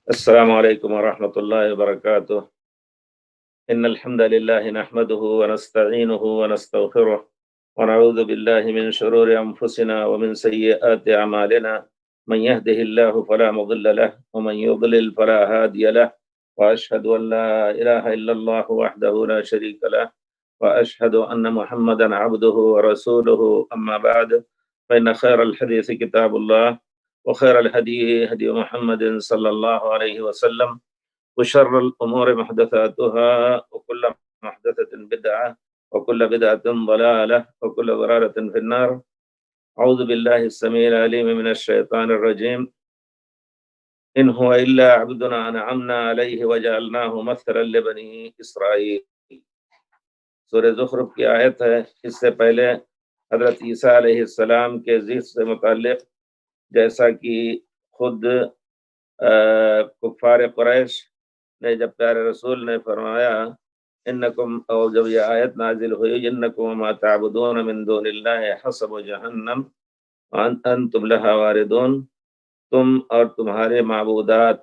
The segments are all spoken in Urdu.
السلام علیکم ورحمۃ اللہ وبرکاتہ ان الحمد لله نحمده ونستعینه ونستغفره ونعوذ بالله من شرور انفسنا ومن سیئات اعمالنا من يهده الله فلا مضل له ومن يضلل فلا هادي له واشهد ان لا اله الا الله وحده لا شريك له واشهد ان محمدا عبده ورسوله اما بعد فان خير الحديث كتاب الله وخير الهدي هدي محمد صلى الله عليه وسلم وشر الأمور محدثاتها وكل محدثة بدعة وكل بدعة ضلالة وكل ضلالة في النار. أعوذ بالله السميع العليم من الشيطان الرجيم. إن هو إلا عبدنا أنعمنا عليه وجعلناه مثلا لبني إسرائيل. سورہ زخرف کی آیت ہے. اس سے پہلے حضرت عیسیٰ علیہ السلام کے ذکر سے متعلق جیسا کہ خود کفار قریش نے جب پیارے رسول نے فرمایا انکم، اور جب یہ آیت نازل ہوئی انکم وما تعبدون من دون اللہ حسب جہنم انتم لہا واردون، تم اور تمہارے معبودات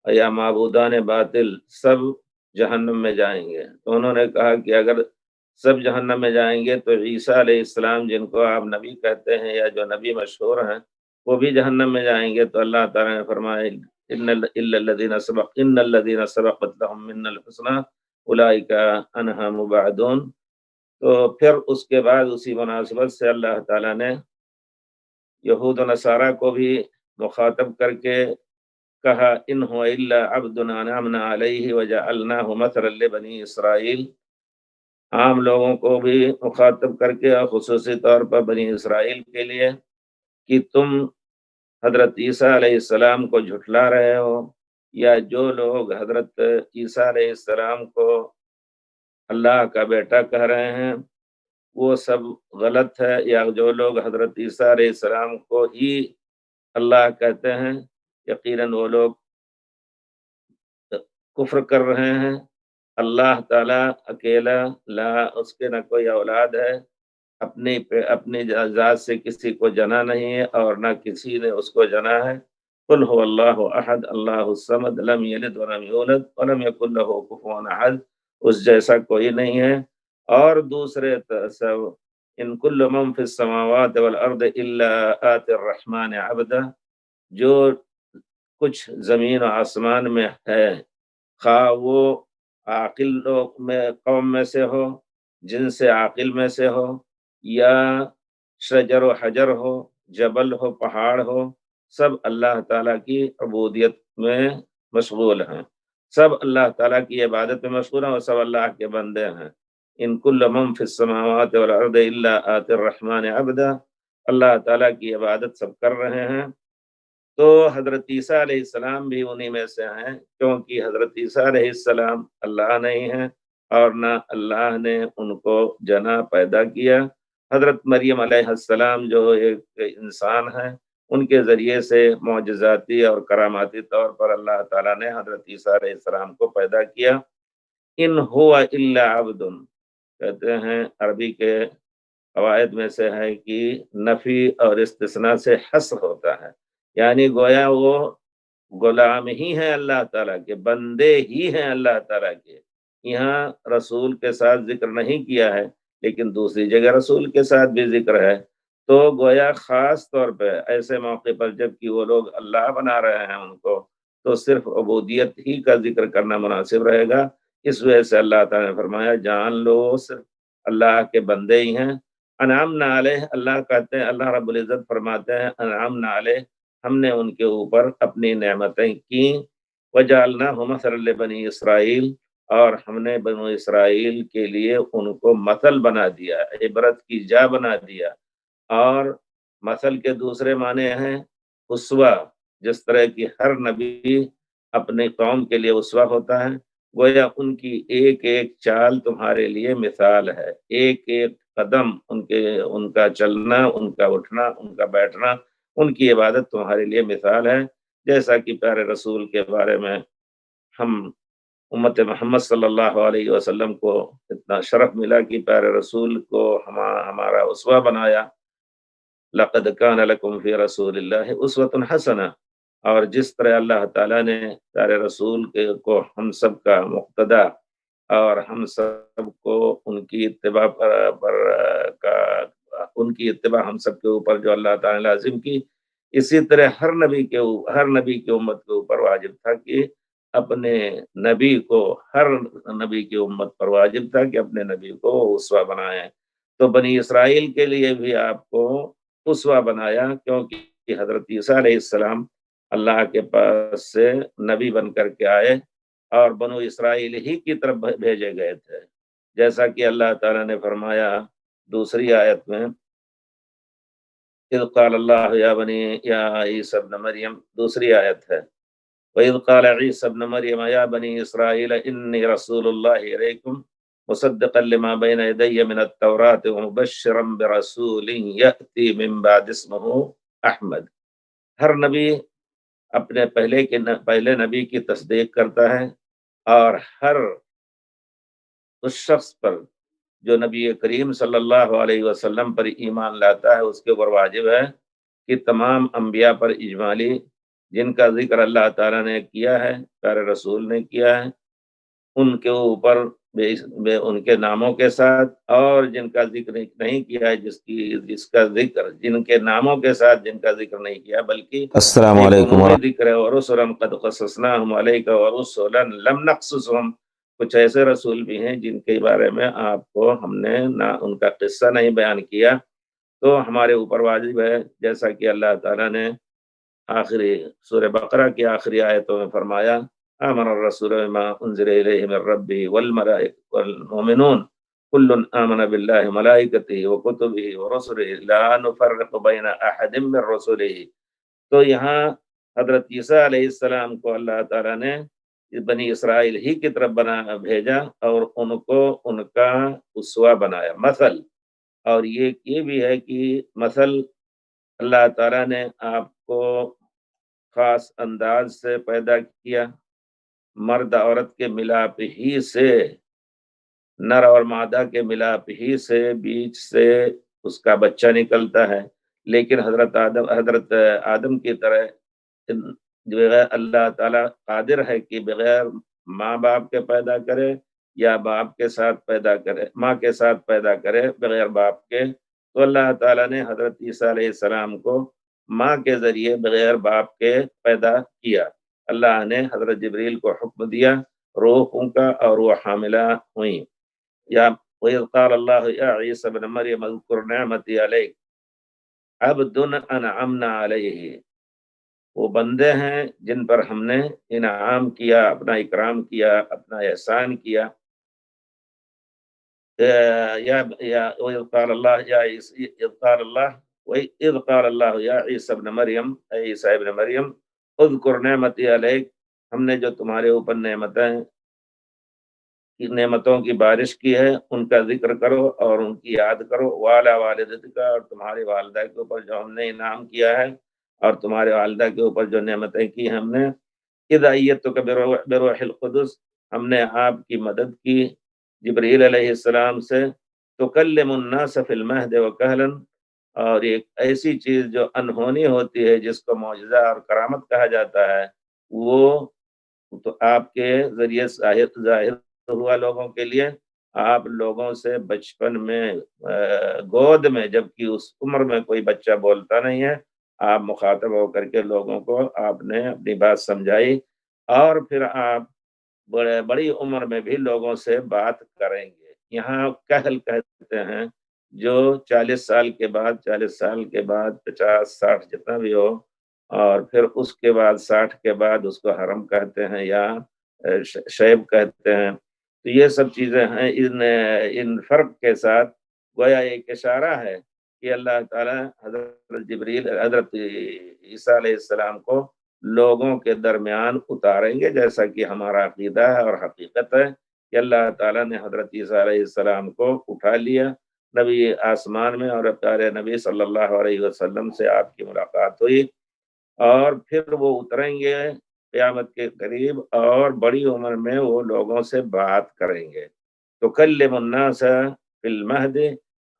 یا معبودان باطل سب جہنم میں جائیں گے. تو انہوں نے کہا کہ اگر سب جہنم میں جائیں گے تو عیسیٰ علیہ السلام جن کو آپ نبی کہتے ہیں یا جو نبی مشہور ہیں وہ بھی جہنم میں جائیں گے. تو اللہ تعالیٰ نے فرمایا ان الذین سبقت لهم منا الحسنى اولئک عنہا مبعدون. تو پھر اس کے بعد اسی مناسبت سے اللہ تعالیٰ نے یہود و نصارہ کو بھی مخاطب کر کے کہا ان هو الا عبد انعمنا علیہ وجعلناہ مثلا لبنی اسرائیل. عام لوگوں کو بھی مخاطب کر کے اور خصوصی طور پر بنی اسرائیل کے لیے کہ تم حضرت عیسیٰ علیہ السلام کو جھٹلا رہے ہو، یا جو لوگ حضرت عیسیٰ علیہ السلام کو اللہ کا بیٹا کہہ رہے ہیں وہ سب غلط ہے، یا جو لوگ حضرت عیسیٰ علیہ السلام کو ہی اللہ کہتے ہیں یقیناً وہ لوگ کفر کر رہے ہیں. اللہ تعالیٰ اکیلا، لا اس کے نہ کوئی اولاد ہے، اپنی ذات سے کسی کو جنا نہیں ہے اور نہ کسی نے اس کو جنا ہے. قل هو اللہ احد اللہ الصمد لم یلد ولم یولد ولم یکن له کفوا احد. اس جیسا کوئی نہیں ہے. اور دوسرے سب ان کل من فی السماوات والارض الا آتی الرحمن عبدا، جو کچھ زمین و آسمان میں ہے خواہ وہ عاقل لوگ میں قوم میں سے ہو، جن سے عاقل میں سے ہو، یا شجر و حجر ہو، جبل ہو، پہاڑ ہو، سب اللہ تعالیٰ کی عبودیت میں مشغول ہیں، سب اللہ تعالیٰ کی عبادت میں مشغول ہیں اور سب اللہ کے بندے ہیں. ان کل من فی السماوات والارض الا آتی الرحمن عبدا، اللہ تعالیٰ کی عبادت سب کر رہے ہیں. تو حضرت عیسیٰ علیہ السلام بھی انہی میں سے ہیں، کیونکہ حضرت عیسیٰ علیہ السلام اللہ نہیں ہیں اور نہ اللہ نے ان کو جنا پیدا کیا. حضرت مریم علیہ السلام جو ایک انسان ہیں، ان کے ذریعے سے معجزاتی اور کراماتی طور پر اللہ تعالیٰ نے حضرت عیسیٰ علیہ السلام کو پیدا کیا. ان هو الا عبد، کہتے ہیں عربی کے قواعد میں سے ہے کہ نفی اور استثناء سے حصر ہوتا ہے، یعنی گویا وہ غلام ہی ہیں اللہ تعالیٰ کے، بندے ہی ہیں اللہ تعالیٰ کے. یہاں رسول کے ساتھ ذکر نہیں کیا ہے لیکن دوسری جگہ رسول کے ساتھ بھی ذکر ہے. تو گویا خاص طور پہ ایسے موقع پر جب کہ وہ لوگ اللہ بنا رہے ہیں ان کو، تو صرف عبودیت ہی کا ذکر کرنا مناسب رہے گا. اس وجہ سے اللہ تعالیٰ نے فرمایا جان لو صرف اللہ کے بندے ہی ہیں. انعمنا علیہ، اللہ کہتے ہیں، اللہ رب العزت فرماتے ہیں انعمنا علیہ، ہم نے ان کے اوپر اپنی نعمتیں کی. وجعلناہ مثلا لبنی اسرائیل، اور ہم نے بنو اسرائیل کے لیے ان کو مثل بنا دیا، عبرت کی جا بنا دیا. اور مثل کے دوسرے معنی ہیں اسوہ، جس طرح کی ہر نبی اپنی قوم کے لیے اسوہ ہوتا ہے، گویا ان کی ایک ایک چال تمہارے لیے مثال ہے، ایک ایک قدم ان کا چلنا، ان کا اٹھنا، ان کا بیٹھنا، ان کی عبادت تمہارے لیے مثال ہے. جیسا کہ پیارے رسول کے بارے میں ہم امت محمد صلی اللہ علیہ وسلم کو اتنا شرف ملا کہ پیارے رسول کو ہمارا اسوہ بنایا. لقد کان لکم فی رسول اللہ اسوۃ حسنہ، اور جس طرح اللہ تعالیٰ نے سارے رسول کو ہم سب کا مقتدا اور ہم سب کو ان کی اتباع ان کی اتباع ہم سب کے اوپر جو اللہ تعالیٰ نے لازم کی، اسی طرح ہر نبی کی امت کے اوپر واجب تھا کہ اپنے نبی کو ہر نبی کی امت پر واجب تھا کہ اپنے نبی کو اسوہ بنائیں۔ تو بنی اسرائیل کے لیے بھی آپ کو اسوہ بنایا، کیونکہ حضرت عیسیٰ علیہ السلام اللہ کے پاس سے نبی بن کر کے آئے اور بنو اسرائیل ہی کی طرف بھیجے گئے تھے، جیسا کہ اللہ تعالیٰ نے فرمایا دوسری آیت میں، اذ قال اللہ یا بنی یا عیسی ابن مریم، دوسری آیت ہے، وَإِذْ قَالَ عِيسَى ابْنُ مَرْيَمَ يَا بَنِي إِسْرَائِيلَ إِنِّي رَسُولُ اللَّهِ إِلَيْكُمْ مُصَدِّقًا لِمَا بَيْنَ يَدَيَّ مِنَ التَّوْرَاةِ وَمُبَشِّرًا بِرَسُولٍ يَأْتِي مِن بَعْدِي اسْمُهُ أَحْمَدُ۔ ہر نبی اپنے پہلے نبی کی تصدیق کرتا ہے، اور ہر اس شخص پر جو نبی کریم صلی اللہ علیہ وسلم پر ایمان لاتا ہے، اس کے اوپر واجب ہے کہ تمام انبیاء پر اجمالی جن کا ذکر اللہ تعالیٰ نے کیا ہے، پیارے رسول نے کیا ہے، ان کے اوپر ان کے ناموں کے ساتھ، اور جن کا ذکر نہیں کیا ہے، جس کا ذکر جن کے ناموں کے ساتھ جن کا ذکر نہیں کیا، بلکہ السلام ایک علیکم عمومی ذکر ہے، وَرُسُلًا قَدْ قَصَصْنَاهُمْ عَلَيْكَ وَرُسُلًا لَمْ نَقْصُصْهُمْ۔ کچھ ایسے رسول بھی ہیں جن کے بارے میں آپ کو ہم نے نہ ان کا قصہ نہیں بیان کیا، تو ہمارے اوپر واجب ہے، جیسا کہ اللہ تعالیٰ نے آخری سورہ بقرہ کی آخری آیتوں میں فرمایا، آمن الرسول بما انزل الیہ من ربہ والمؤمنون کل آمن باللہ ملائکتہ وکتبہ ورسلہ لا نفرق بین احد من رسلہ۔ تو یہاں حضرت عیسیٰ علیہ السلام کو اللہ تعالیٰ نے بنی اسرائیل ہی کی طرف بھیجا، اور ان کو ان کا اسوہ بنایا، مثل۔ اور یہ بھی ہے کہ مثل اللہ تعالیٰ نے آپ کو خاص انداز سے پیدا کیا، مرد عورت کے ملاپ ہی سے، نر اور مادہ کے ملاپ ہی سے بیچ سے اس کا بچہ نکلتا ہے، لیکن حضرت آدم کی طرح بغیر اللہ تعالیٰ قادر ہے کہ بغیر ماں باپ کے پیدا کرے، یا باپ کے ساتھ پیدا کرے، ماں کے ساتھ پیدا کرے بغیر باپ کے۔ تو اللہ تعالیٰ نے حضرت عیسیٰ علیہ السلام کو ماں کے ذریعے بغیر باپ کے پیدا کیا۔ اللہ نے حضرت جبریل کو حکم دیا روح ان کا، اور وہ حاملہ ہوئیں۔ یا وَإِذْ قَالَ اللَّهُ يَا عِيسَى ابْنَ مَرْيَمَ اذْكُرْ نِعْمَتِي عَلَيْكَ عَبْدٌ أَنْعَمْنَا عَلَيْهِ، وہ بندے ہیں جن پر ہم نے انعام کیا، اپنا اکرام کیا، اپنا احسان کیا۔ وَإِذْ قَالَ اللَّهُ يَا عِيسَى ابْنَ مَرْيَمَ، اے عیسیٰ ابن مریم، اذکر نعمتی علیک، ہم نے جو تمہارے اوپر نعمتوں کی بارش کی ہے، ان کا ذکر کرو اور ان کی یاد کرو، وعلی والدتک، اور تمہاری والدہ کے اوپر جو ہم نے انعام کیا ہے، اور تمہارے والدہ کے اوپر جو نعمتیں کی ہم نے، اذ ایدتک بروح القدس، ہم نے آپ کی مدد کی جبریل علیہ السلام سے، تکلم الناس فی المہد وکہلا، اور ایک ایسی چیز جو انہونی ہوتی ہے، جس کو معجزہ اور کرامت کہا جاتا ہے، وہ تو آپ کے ذریعے ظاہر ہوا لوگوں کے لیے۔ آپ لوگوں سے بچپن میں گود میں، جبکہ اس عمر میں کوئی بچہ بولتا نہیں ہے، آپ مخاطب ہو کر کے لوگوں کو آپ نے اپنی بات سمجھائی، اور پھر آپ بڑی عمر میں بھی لوگوں سے بات کریں گے۔ یہاں کہل کہتے ہیں جو 40 سال کے بعد 50 60 جتنا بھی ہو، اور پھر اس کے بعد 60 کے بعد اس کو حرم کہتے ہیں، یا شیب کہتے ہیں۔ تو یہ سب چیزیں ہیں، ان فرق کے ساتھ گویا ایک اشارہ ہے کہ اللہ تعالیٰ حضرت عیسیٰ علیہ السلام کو لوگوں کے درمیان اتاریں گے، جیسا کہ ہمارا عقیدہ ہے اور حقیقت ہے کہ اللہ تعالیٰ نے حضرت عیسیٰ علیہ السلام کو اٹھا لیا نبی آسمان میں، اور پیارے نبی صلی اللہ علیہ وسلم سے آپ کی ملاقات ہوئی، اور پھر وہ اتریں گے قیامت کے قریب، اور بڑی عمر میں وہ لوگوں سے بات کریں گے۔ تکلم الناس فی المہد،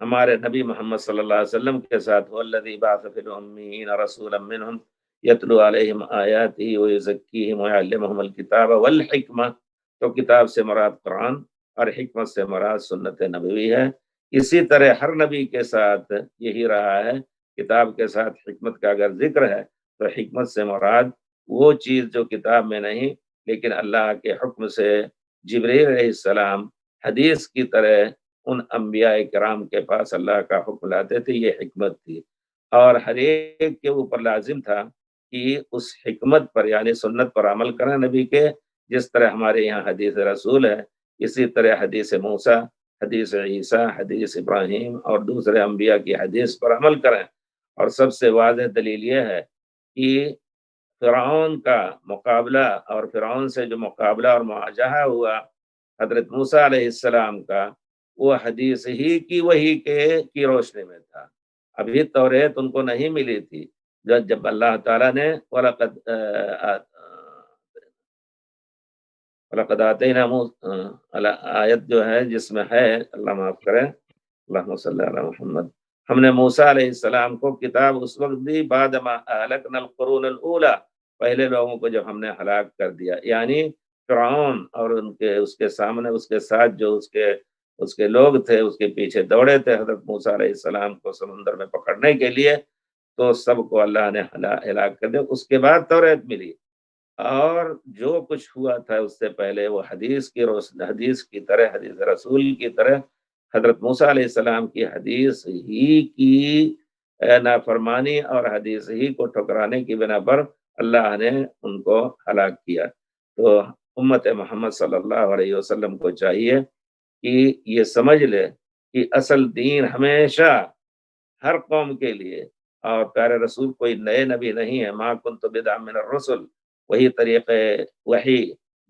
ہمارے نبی محمد صلی اللہ علیہ وسلم کے ساتھ والذی بعث فی الامیین رسولا منہم یتلو علیہم آیاتہ ویزکیہم ویعلمہم الکتاب والحکمہ، تو کتاب سے مراد قرآن اور حکمت سے مراد سنت نبوی ہے۔ اسی طرح ہر نبی کے ساتھ یہی رہا ہے، کتاب کے ساتھ حکمت کا اگر ذکر ہے تو حکمت سے مراد وہ چیز جو کتاب میں نہیں لیکن اللہ کے حکم سے جبریل علیہ السلام حدیث کی طرح ان انبیاء کرام کے پاس اللہ کا حکم لاتے تھے، یہ حکمت تھی۔ اور ہر ایک کے اوپر لازم تھا کہ اس حکمت پر یعنی سنت پر عمل کریں نبی کے، جس طرح ہمارے یہاں حدیث رسول ہے اسی طرح حدیث موسیٰ، حدیث عیسیٰ، حدیث ابراہیم اور دوسرے انبیاء کی حدیث پر عمل کریں۔ اور سب سے واضح دلیل یہ ہے کہ فرعون کا مقابلہ اور فرعون سے جو مقابلہ اور مواجہہ ہوا حضرت موسیٰ علیہ السلام کا، وہ حدیث ہی کی وحی کی روشنی میں تھا۔ ابھی توریت ان کو نہیں ملی تھی، جب اللہ تعالیٰ نے وَلَقَدْ آتَيْنَا آیت جو ہے جس میں ہے، اللہ معاف کرے، اللہم صلی علی محمد، ہم نے موسیٰ علیہ السلام کو کتاب اس وقت دی بعد ما اہلکنا القرون الاولی، پہلے لوگوں کو جب ہم نے ہلاک کر دیا، یعنی فرعون اور اس کے سامنے اس کے ساتھ جو اس کے لوگ تھے اس کے پیچھے دوڑے تھے حضرت موسیٰ علیہ السلام کو سمندر میں پکڑنے کے لیے، تو سب کو اللہ نے ہلاک کر دیا۔ اس کے بعد توریت ملی، اور جو کچھ ہوا تھا اس سے پہلے وہ حدیث کی طرح، حدیث رسول کی طرح، حضرت موسیٰ علیہ السلام کی حدیث ہی کی نافرمانی اور حدیث ہی کو ٹھکرانے کی بنا پر اللہ نے ان کو ہلاک کیا۔ تو امت محمد صلی اللہ علیہ وسلم کو چاہیے کہ یہ سمجھ لے کہ اصل دین ہمیشہ ہر قوم کے لیے، اور پیارے رسول کوئی نئے نبی نہیں ہے، ما کنت بدعا من الرسل، وہی طریقہ وحی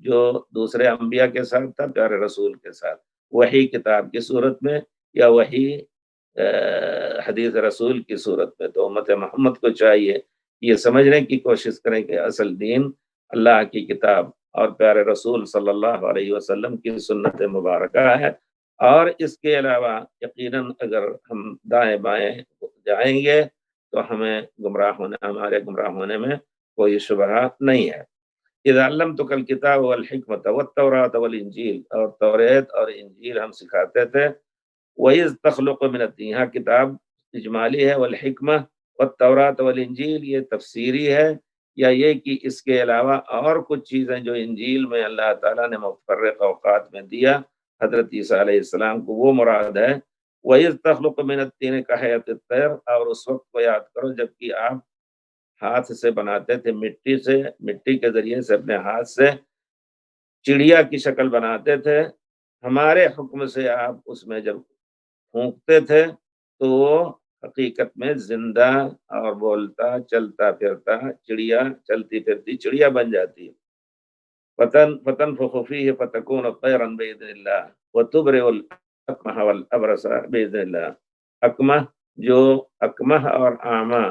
جو دوسرے انبیاء کے ساتھ تھا پیارے رسول کے ساتھ، وحی کتاب کی صورت میں یا وحی حدیث رسول کی صورت میں۔ تو امت محمد کو چاہیے یہ سمجھنے کی کوشش کریں کہ اصل دین اللہ کی کتاب اور پیارے رسول صلی اللہ علیہ وسلم کی سنت مبارکہ ہے، اور اس کے علاوہ یقیناً اگر ہم دائیں بائیں جائیں گے تو ہمیں ہمارے گمراہ ہونے میں کوئی شبہ نہیں ہے۔ اذا علمتک الکتاب والحکمت والتوراۃ والانجیل، اور توریت اور انجیل ہم سکھاتے تھے۔ وَإِذْ تَخْلُقُ مِنَ الطِّينِ، یہاں کتاب اجمالی ہے، والحکمہ والتوراۃ والانجیل یہ تفسیری ہے، یا یہ کہ اس کے علاوہ اور کچھ چیزیں جو انجیل میں اللہ تعالیٰ نے متفرق اوقات میں دیا حضرت عیسیٰ علیہ السلام کو، وہ مراد ہے۔ وَإِذْ تَخْلُقُ مِنَ الطِّينِ كَهَيْئَةِ الطَّيْرِ، اور اس وقت کو یاد کرو جبکہ آپ ہاتھ سے بناتے تھے، مٹی کے ذریعے سے اپنے ہاتھ سے چڑیا کی شکل بناتے تھے، ہمارے حکم سے آپ اس میں جب پھونکتے تھے تو وہ حقیقت میں زندہ اور بولتا چلتا پھرتا چڑیا، چلتی پھرتی چڑیا بن جاتی۔ فَتَنفُخُ فِيهِ فَتَكُونُ طَيْرًا بِإِذْنِ اللَّهِ وَتُبْرِئُ الْأَكْمَحَ وَالْأَبْرَصَ بِإِذْنِ اللَّهِ۔ اکمہ جو اکمہ اور اعمیٰ،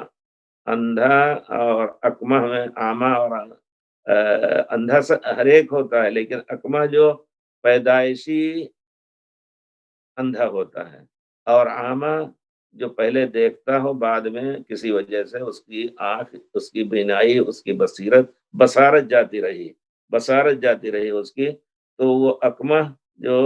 اندھا اور اکمہ میں اعمیٰ اور اندھا ہر ایک ہوتا ہے، لیکن اکمہ جو پیدائشی اندھا ہوتا ہے، اور اعمیٰ جو پہلے دیکھتا ہو بعد میں کسی وجہ سے اس کی آنکھ، اس کی بینائی، اس کی بصارت جاتی رہی اس کی، تو وہ اکمہ جو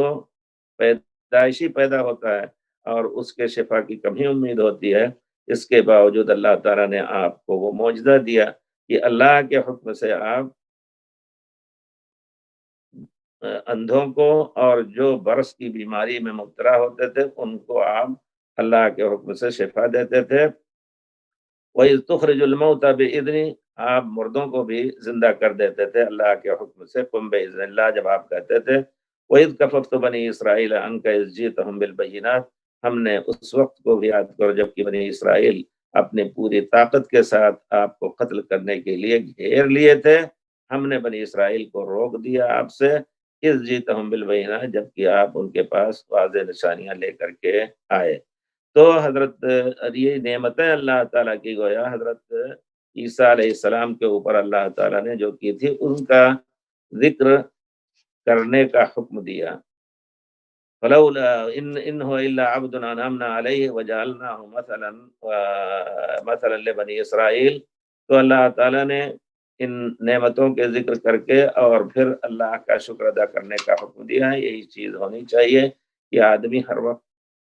پیدائشی پیدا ہوتا ہے اور اس کے شفا کی کمی امید ہوتی ہے، اس کے باوجود اللہ تعالیٰ نے آپ کو وہ معجزہ دیا کہ اللہ کے حکم سے آپ اندھوں کو اور جو برس کی بیماری میں مبتلا ہوتے تھے ان کو آپ اللہ کے حکم سے شفا دیتے تھے۔ وَإِذْ تُخْرِجُ الْمَوْتَى بِإِذْنِهِ، آپ مردوں کو بھی زندہ کر دیتے تھے اللہ کے حکم سے، قُمْ بِإِذْنِ اللَّهِ جب آپ کہتے تھے۔ وَإِذْ كَفَفْتُ بَنِي إِسْرَائِيلَ عَنْكَ إِذْ جِئْتَهُمْ بِالْبَيِّنَاتِ، ہم نے اس وقت کو بھی یاد کرو جبکہ بنی اسرائیل اپنی پوری طاقت کے ساتھ آپ کو قتل کرنے کے لیے گھیر لیے تھے، ہم نے بنی اسرائیل کو روک دیا آپ سے، اِذْ جِئْتَهُمْ بِالْبَيِّنَاتِ جبکہ آپ ان کے پاس واضح نشانیاں لے کر کے آئے۔ تو حضرت یہ نعمتیں اللہ تعالیٰ کی گویا حضرت عیسیٰ علیہ السلام کے اوپر اللہ تعالیٰ نے جو کی تھی ان کا ذکر کرنے کا حکم دیا۔ فلولا ان هو الا عبد انعمنا علیہ وجعلناه مثلا لبنی اسرائیل. تو اللہ تعالیٰ نے ان نعمتوں کے ذکر کر کے اور پھر اللہ کا شکر ادا کرنے کا حکم دیا ہے. یہی چیز ہونی چاہیے کہ آدمی ہر وقت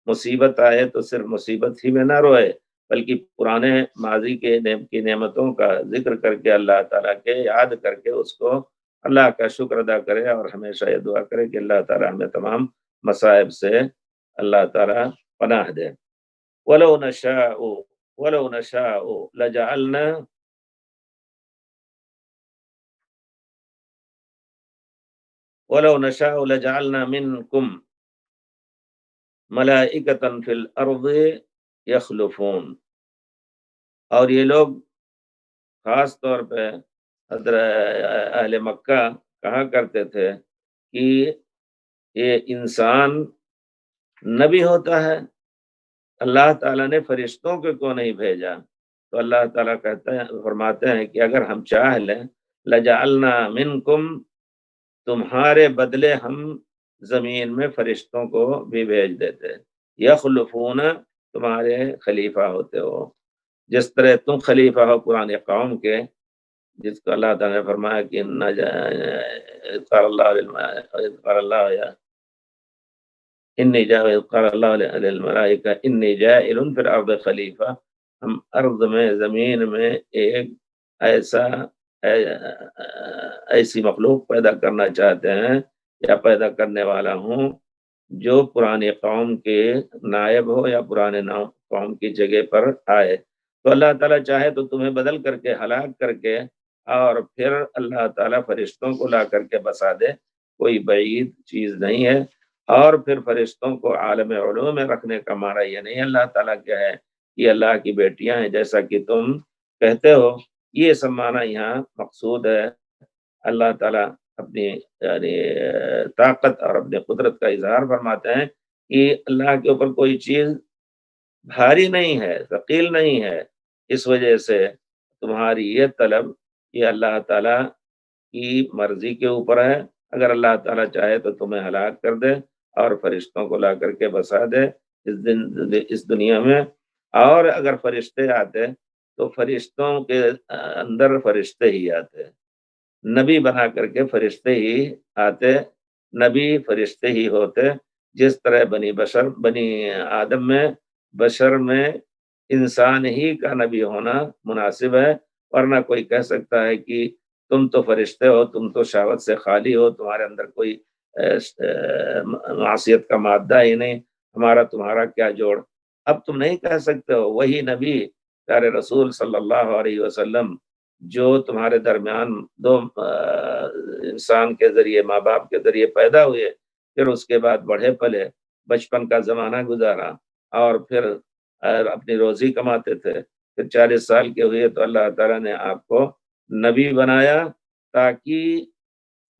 مصیبت آئے تو صرف مصیبت ہی میں نہ روئے، بلکہ پرانے ماضی کی نعمتوں کا ذکر کر کے اللہ تعالیٰ کے یاد کر کے اس کو اللہ کا شکر ادا کرے، اور ہمیشہ یہ دعا کرے کہ اللہ تعالیٰ ہمیں تمام مصائب سے اللہ تعالیٰ پناہ دے. وَلَوْ نَشَاءُ وَلَوْ نَشَاءُ لَجَعَلْنَا وَلَوْ نَشَاءُ لَجَعَلْنَا مِنْكُمْ مَلَائِكَةً فِي الْأَرْضِ يَخْلُفُونَ. اور یہ لوگ خاص طور پہ اہل مکہ کہا کرتے تھے کہ یہ انسان نبی ہوتا ہے، اللہ تعالیٰ نے فرشتوں کو کیوں نہیں بھیجا؟ تو اللہ تعالیٰ فرماتے ہیں کہ اگر ہم چاہ لیں لجعلنا منکم، تمہارے بدلے ہم زمین میں فرشتوں کو بھی بھیج دیتے. یخلفون، تمہارے خلیفہ ہوتے ہو، جس طرح تم خلیفہ ہو پرانے قوم کے، جس کو اللہ تعالیٰ نے فرمایا کہ قال اللہ انی جاعل قال اللہ للملائکہ انی جاعل فی الارض خلیفہ. ہم ارض میں، زمین میں ایک ایسی مخلوق پیدا کرنا چاہتے ہیں یا پیدا کرنے والا ہوں جو پرانی قوم کے نائب ہو یا پرانے قوم کی جگہ پر آئے. تو اللہ تعالیٰ چاہے تو تمہیں بدل کر کے، ہلاک کر کے، اور پھر اللہ تعالیٰ فرشتوں کو لا کر کے بسا دے، کوئی بعید چیز نہیں ہے. اور پھر فرشتوں کو عالم علوم میں رکھنے کا معنی یہ نہیں اللہ تعالیٰ کیا ہے کہ اللہ کی بیٹیاں ہیں جیسا کہ تم کہتے ہو. یہ سب معنی یہاں مقصود ہے. اللہ تعالیٰ اپنی یعنی طاقت اور اپنی قدرت کا اظہار فرماتے ہیں کہ اللہ کے اوپر کوئی چیز بھاری نہیں ہے، ثقیل نہیں ہے. اس وجہ سے تمہاری یہ طلب یہ اللہ تعالیٰ کی مرضی کے اوپر ہے. اگر اللہ تعالیٰ چاہے تو تمہیں ہلاک کر دے اور فرشتوں کو لا کر کے بسا دے اس دنیا میں. اور اگر فرشتے آتے تو فرشتوں کے اندر فرشتے ہی آتے، نبی بنا کر کے فرشتے ہی آتے، نبی فرشتے ہی ہوتے. جس طرح بنی آدم میں، بشر میں انسان ہی کا نبی ہونا مناسب ہے، ورنہ کوئی کہہ سکتا ہے کہ تم تو فرشتے ہو، تم تو شہوت سے خالی ہو، تمہارے اندر کوئی معصیت کا مادہ ہی نہیں، ہمارا تمہارا کیا جوڑ. اب تم نہیں کہہ سکتے ہو. وہی نبی پیارے رسول صلی اللہ علیہ وسلم جو تمہارے درمیان دو انسان کے ذریعے، ماں باپ کے ذریعے پیدا ہوئے، پھر اس کے بعد بڑھے پلے، بچپن کا زمانہ گزارا، اور پھر اپنی روزی کماتے تھے، پھر 40 سال کے ہوئے تو اللہ تعالیٰ نے آپ کو نبی بنایا تاکہ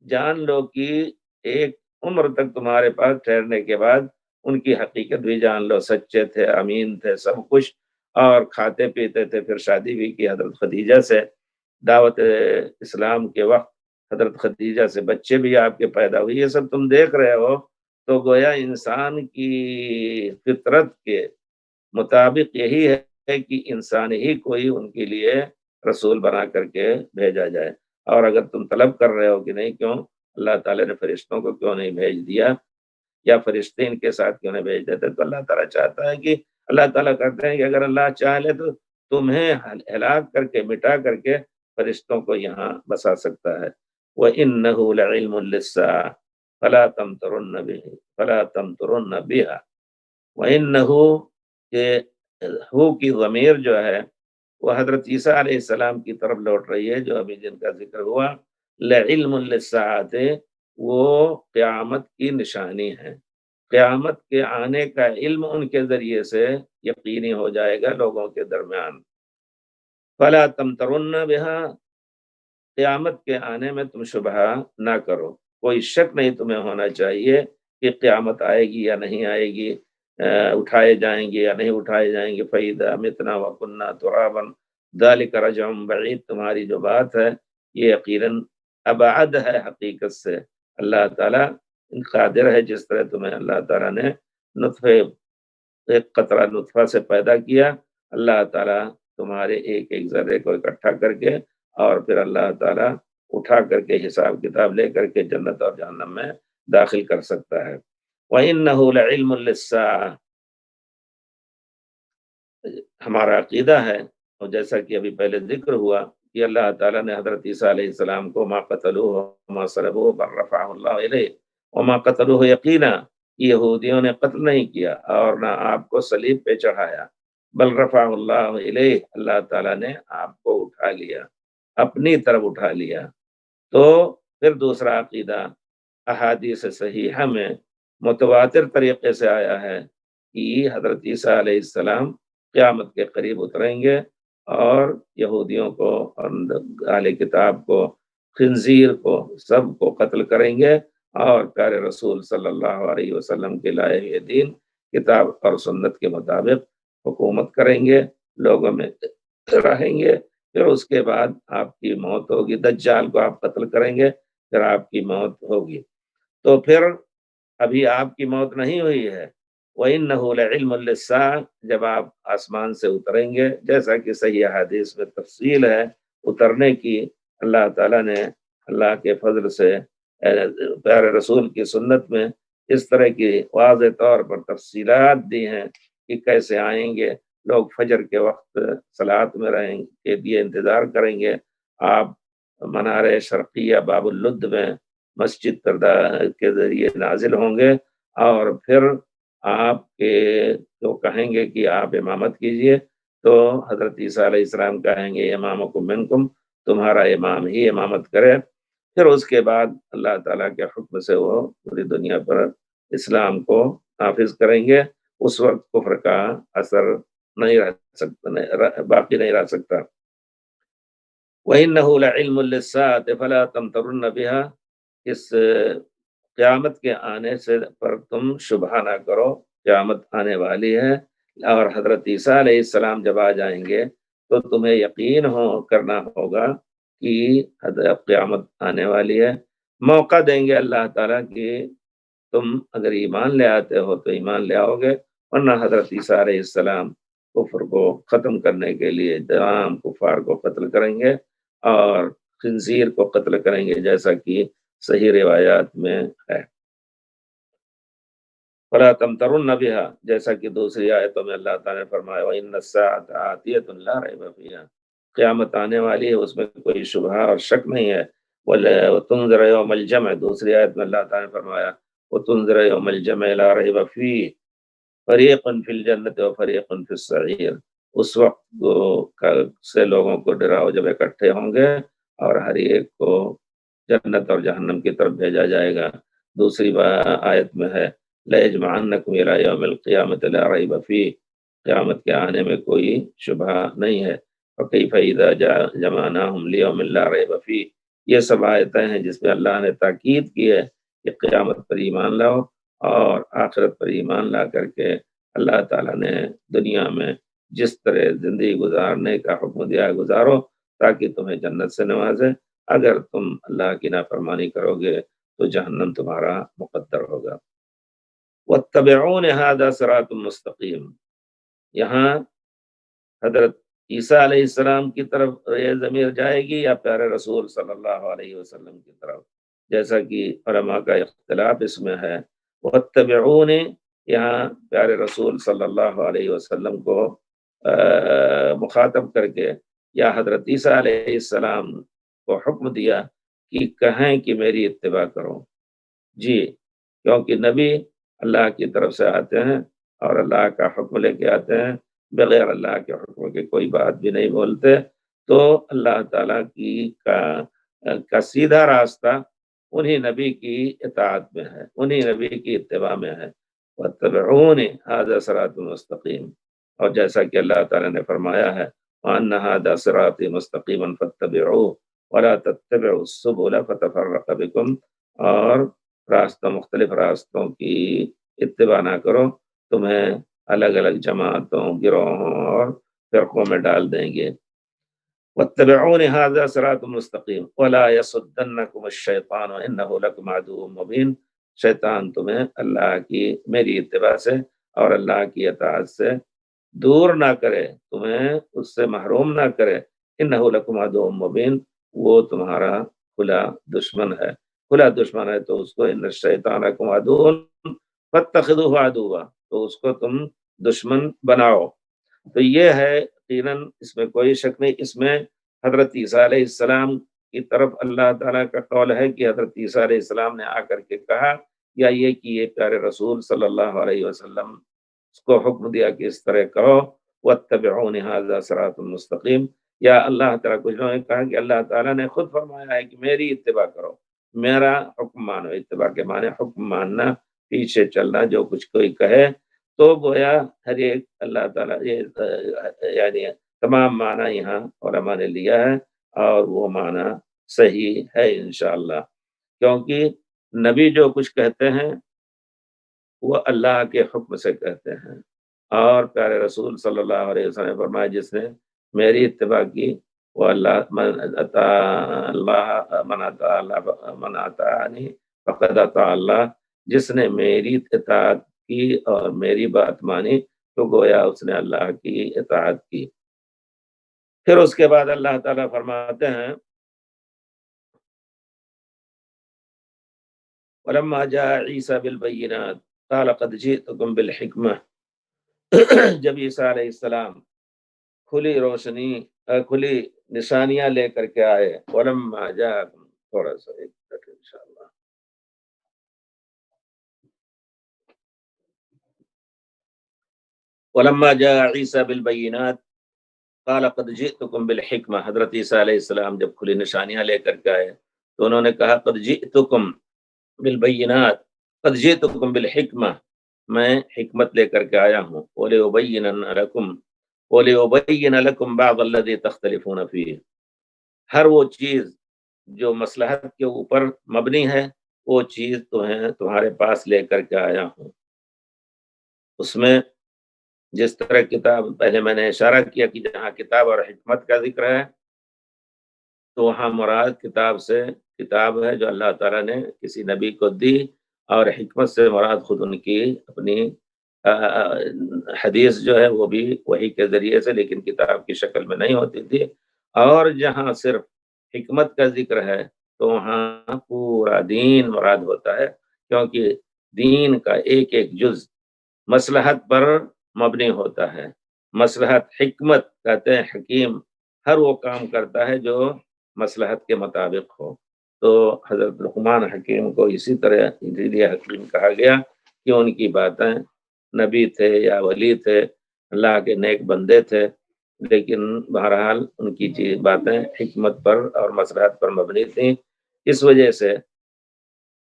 جان لو کہ ایک عمر تک تمہارے پاس ٹھہرنے کے بعد ان کی حقیقت بھی جان لو. سچے تھے، امین تھے، سب کچھ، اور کھاتے پیتے تھے. پھر شادی بھی کی حضرت خدیجہ سے. دعوت اسلام کے وقت حضرت خدیجہ سے بچے بھی آپ کے پیدا ہوئے. یہ سب تم دیکھ رہے ہو. تو گویا انسان کی فطرت کے مطابق یہی ہے کہ انسان ہی کوئی ان کے لیے رسول بنا کر کے بھیجا جائے. اور اگر تم طلب کر رہے ہو کہ نہیں، کیوں اللہ تعالیٰ نے فرشتوں کو کیوں نہیں بھیج دیا، یا فرشتے ان کے ساتھ کیوں نہیں بھیج دیتے، تو اللہ تعالیٰ چاہتا ہے کہ اللہ تعالیٰ کہتے ہیں کہ اگر اللہ چاہ لے تو تمہیں ہلاک کر کے، مٹا کر کے فرشتوں کو یہاں بسا سکتا ہے. وَإِنَّهُ لَعِلْمٌ لِلسَّاعَةِ فَلَا تَمْتَرُنَّ بِهَا. وَإِنَّهُ، کہ ہو کی ضمیر جو ہے وہ حضرت عیسیٰ علیہ السلام کی طرف لوٹ رہی ہے، جو ابھی جن کا ذکر ہوا. لعلم للساعة، وہ قیامت کی نشانی ہے. قیامت کے آنے کا علم ان کے ذریعے سے یقینی ہو جائے گا لوگوں کے درمیان. فلا تمترن بها، قیامت کے آنے میں تم شبہ نہ کرو، کوئی شک نہیں تمہیں ہونا چاہیے کہ قیامت آئے گی یا نہیں آئے گی، اٹھائے جائیں گے یا نہیں اٹھائے جائیں گے. فَإِذَا مِتْنَا وَكُنَّا تُرَابًا ذَلِكَ رَجْعٌ بَعِيدٌ. تمہاری جو بات ہے یہ یقیناً ابعد ہے حقیقت سے. اللہ تعالیٰ قادر ہے جس طرح تمہیں اللہ تعالیٰ نے نطفے ایک قطرہ نطفہ سے پیدا کیا، اللہ تعالیٰ تمہارے ایک ایک ذرے کو اکٹھا کر کے اور پھر اللہ تعالیٰ اٹھا کر کے حساب کتاب لے کر کے جنت اور جہنم میں داخل کر سکتا ہے۔ وَإِنَّهُ لَعِلْمٌ لِلسَّاعَةِ، ہمارا عقیدہ ہے، اور جیسا کہ ابھی پہلے ذکر ہوا کہ اللہ تعالیٰ نے حضرت عیسیٰ علیہ السلام کو ما قتلوہ وما صلبوہ بل رفعہ اللہ الیہ وما قتلوہ یقینا، یہودیوں نے قتل نہیں کیا اور نہ آپ کو صلیب پہ چڑھایا، بل رفعہ اللہ الیہ، اللہ تعالیٰ نے آپ کو اٹھا لیا، اپنی طرف اٹھا لیا۔ تو پھر دوسرا عقیدہ احادیث صحیحہ میں متواتر طریقے سے آیا ہے کہ حضرت عیسیٰ علیہ السلام قیامت کے قریب اتریں گے اور یہودیوں کو اور اہل کتاب کو، خنزیر کو، سب کو قتل کریں گے اور پیارے رسول صلی اللہ علیہ وسلم کے لائے ہوئے دین، کتاب اور سنت کے مطابق حکومت کریں گے، لوگوں میں رہیں گے۔ پھر اس کے بعد آپ کی موت ہوگی، دجال کو آپ قتل کریں گے، پھر آپ کی موت ہوگی۔ تو پھر ابھی آپ کی موت نہیں ہوئی ہے۔ وَإِنَّهُ لَعِلْمٌ لِلسَّاعَةِ، جب آپ آسمان سے اتریں گے، جیسا کہ صحیح حدیث میں تفصیل ہے اترنے کی، اللہ تعالیٰ نے اللہ کے فضل سے پیارے رسول کی سنت میں اس طرح کی واضح طور پر تفصیلات دی ہیں کہ کیسے آئیں گے لوگ۔ فجر کے وقت صلاۃ میں رہیں کے لیے انتظار کریں گے، آپ منار شرقیہ باب اللد میں مسجد کے ذریعے نازل ہوں گے، اور پھر آپ کے جو کہیں گے کہ آپ امامت کیجئے، تو حضرت عیسیٰ علیہ السلام کہیں گے امامکم منکم، تمہارا امام ہی امامت کرے۔ پھر اس کے بعد اللہ تعالیٰ کے حکم سے وہ پوری دنیا پر اسلام کو نافذ کریں گے۔ اس وقت کفر کا اثر نہیں رہ سکتا، باقی نہیں رہ سکتا۔ وَإِنَّهُ لَعِلْمٌ لِلسَّاعَةِ فَلَا تَمْتَرُنَّ بِهَا، اس قیامت کے آنے سے پر تم شبہ نہ کرو، قیامت آنے والی ہے، اور حضرت عیسیٰ علیہ السلام جب آ جائیں گے تو تمہیں یقین کرنا ہوگا کہ حضرت قیامت آنے والی ہے۔ موقع دیں گے اللہ تعالیٰ کہ تم اگر ایمان لے آتے ہو تو ایمان لے آؤ گے، ورنہ حضرت عیسیٰ علیہ السلام کفر کو ختم کرنے کے لیے تمام کفار کو قتل کریں گے اور خنزیر کو قتل کریں گے، جیسا کہ صحیح روایات میں ہے۔ فَلَا تَمْتَرُنَّ بِهَا، جیسا کہ دوسری آیتوں میں اللہ تعالیٰ نے فرمایا وَإِنَّ السَّاعَةَ آتِيَةٌ لَا رَيْبَ فِيهَا، قیامت آنے والی ہے، اس میں کوئی شبہ اور شک نہیں ہے۔ وَتُنذِرَ يَوْمَ الْجَمْعِ، دوسری آیت میں اللہ تعالیٰ نے فرمایا وَتُنذِرَ يَوْمَ الْجَمْعِ لَا رَيْبَ فِيهِ فَرِيقٌ فِي الْجَنَّةِ وَفَرِيقٌ فِي السَّعِيرِ، اس وقت سے لوگوں کو ڈراؤ جب اکٹھے ہوں گے اور ہر ایک کو جنت اور جہنم کی طرف بھیجا جائے گا۔ دوسری آیت میں ہے لَيَجْمَعَنَّكُمْ إِلَىٰ يَوْمِ الْقِيَامَةِ لَا رَيْبَ فِيهِ، قیامت کے آنے میں کوئی شبہ نہیں ہے۔ وَكَيْفَ إِذَا جَمَعْنَاهُمْ لِيَوْمٍ لَا رَيْبَ فِيهِ، یہ سب آیتیں ہیں جس میں اللہ نے تاکید کی ہے کہ قیامت پر ایمان لاؤ، اور آخرت پر ایمان لا کر کے اللہ تعالیٰ نے دنیا میں جس طرح زندگی گزارنے کا حکم دیا گزارو تاکہ تمہیں جنت سے نوازے، اگر تم اللہ کی نافرمانی کرو گے تو جہنم تمہارا مقدر ہوگا۔ وَاتَّبِعُونِ هَذَا صِرَاطٌ مُسْتَقِيمٌ، یہاں حضرت عیسیٰ علیہ السلام کی طرف یہ ضمیر جائے گی یا پیارے رسول صلی اللہ علیہ وسلم کی طرف، جیسا کہ علماء کا اختلاف اس میں ہے۔ وَاتَّبِعُونِ، یہاں پیارے رسول صلی اللہ علیہ وسلم کو مخاطب کر کے یا حضرت عیسیٰ علیہ السلام کو حکم دیا کہ کہیں کہ میری اتباع کرو۔ جی، کیونکہ نبی اللہ کی طرف سے آتے ہیں اور اللہ کا حکم لے کے آتے ہیں، بغیر اللہ کے حکم کے کوئی بات بھی نہیں بولتے، تو اللہ تعالیٰ کا سیدھا راستہ انہی نبی کی اطاعت میں ہے، انہی نبی کی اتباع میں ہے۔ وَاتَّبِعُونِ هَذَا صِرَاطٌ مُسْتَقِيمٌ، اور جیسا کہ اللہ تعالیٰ نے فرمایا ہے وَأَنَّ هَذَا صِرَاطِي مُسْتَقِيمًا فَاتَّبِعُوهُ وَلَا تَتَّبِعُوا السُّبُلَ فَتَفَرَّقَ بِكُمْ، اور مختلف راستوں کی اتباع نہ کرو، تمہیں الگ الگ جماعتوں، گروہوں اور فرقوں میں ڈال دیں گے۔ وَاتَّبِعُونِ هَذَا صِرَاطٌ مُسْتَقِيمٌ وَلَا يَصُدَّنَّكُمُ الشَّيْطَانُ إِنَّهُ لَكُمْ عَدُوٌّ مُّبِينٌ، شیطان تمہیں اللہ کی میری اتباع سے اور اللہ کی اطاعت سے دور نہ کرے، تمہیں اس سے محروم نہ کرے۔ انہ لکم عدو مبین، وہ تمہارا کھلا دشمن ہے، کھلا دشمن ہے تو اس کو ان الشیطان لکم عدو فاتخذوہ عدوا، تو اس کو تم دشمن بناؤ۔ تو یہ ہے یقیناً، اس میں کوئی شک نہیں، اس میں حضرت عیسیٰ علیہ السلام کی طرف اللہ تعالیٰ کا قول ہے کہ حضرت عیسیٰ علیہ السلام نے آ کر کے کہا، یا یہ کہ یہ پیارے رسول صلی اللہ علیہ وسلم اس کو حکم دیا کہ اس طرح کرو، وَاتَّبِعُونِ هَذَا صِرَاطٌ مستقیم، یا اللہ تعالیٰ کچھ لوگوں نے کہا کہ اللہ تعالیٰ نے خود فرمایا ہے کہ میری اتباع کرو، میرا حکم مانو۔ اتباع کے معنی حکم ماننا، پیچھے چلنا، جو کچھ کوئی کہے تو گویا ہر ایک اللہ تعالیٰ یہ یعنی تمام معنی یہاں علماء نے لیا ہے، اور وہ معنی صحیح ہے انشاءاللہ، کیونکہ نبی جو کچھ کہتے ہیں وہ اللہ کے حکم سے کہتے ہیں، اور پیارے رسول صلی اللہ علیہ وسلم نے فرمایا جس نے میری اتباع کی وہ اللہ من اطاعنی فقد اطاع اللہ، جس نے میری اطاعت کی اور میری بات مانی تو گویا اس نے اللہ کی اطاعت کی۔ پھر اس کے بعد اللہ تعالیٰ فرماتے ہیں وَلَمَّا جَاءَ عِيسَى بِالْبَيِّنَاتِ قَالَ قَدْ جِئْتُكُمْ بِالْحِكْمَةِ، جب عیسیٰ علیہ السلام کھلی روشنی کھلی نشانیاں لے کر کے آئے، وَلَمَّا جَاءَكُمْ، تھوڑا سا ایک منٹ انشاءاللہ، وَلَمَّا جَاءَ عِيسَى بِالْبَيِّنَاتِ قَالَ قَدْ جِئْتُكُمْ بِالْحِكْمَةِ، حضرت عیسیٰ علیہ السلام جب کھلی نشانیاں لے کر کے آئے تو انہوں نے کہا قَدْ جِئْتُكُمْ بالبینات، قد جئتکم بالحکمہ، میں حکمت لے کر کے آیا ہوں، وَلِأُبَيِّنَ لَكُمْ بَعْضَ الَّذِي تَخْتَلِفُونَ فِيهِ، ہر وہ چیز جو مصلحت کے اوپر مبنی ہے وہ چیز تمہارے پاس لے کر کے آیا ہوں۔ اس میں جس طرح کتاب، پہلے میں نے اشارہ کیا کہ جہاں کتاب اور حکمت کا ذکر ہے تو وہاں مراد کتاب سے کتاب ہے جو اللہ تعالیٰ نے کسی نبی کو دی، اور حکمت سے مراد خود ان کی اپنی حدیث جو ہے وہ بھی وہی کے ذریعے سے، لیکن کتاب کی شکل میں نہیں ہوتی تھی۔ اور جہاں صرف حکمت کا ذکر ہے تو وہاں پورا دین مراد ہوتا ہے، کیونکہ دین کا ایک ایک جز مصلحت پر مبنی ہوتا ہے۔ مصلحت، حکمت کہتے ہیں حکیم، ہر وہ کام کرتا ہے جو مصلحت کے مطابق ہو۔ تو حضرت لقمان حکیم کو اسی طرح اسی لیے حکیم کہا گیا کہ ان کی باتیں، نبی تھے یا ولی تھے، اللہ کے نیک بندے تھے، لیکن بہرحال ان کی باتیں حکمت پر اور مصلحت پر مبنی تھیں۔ اس وجہ سے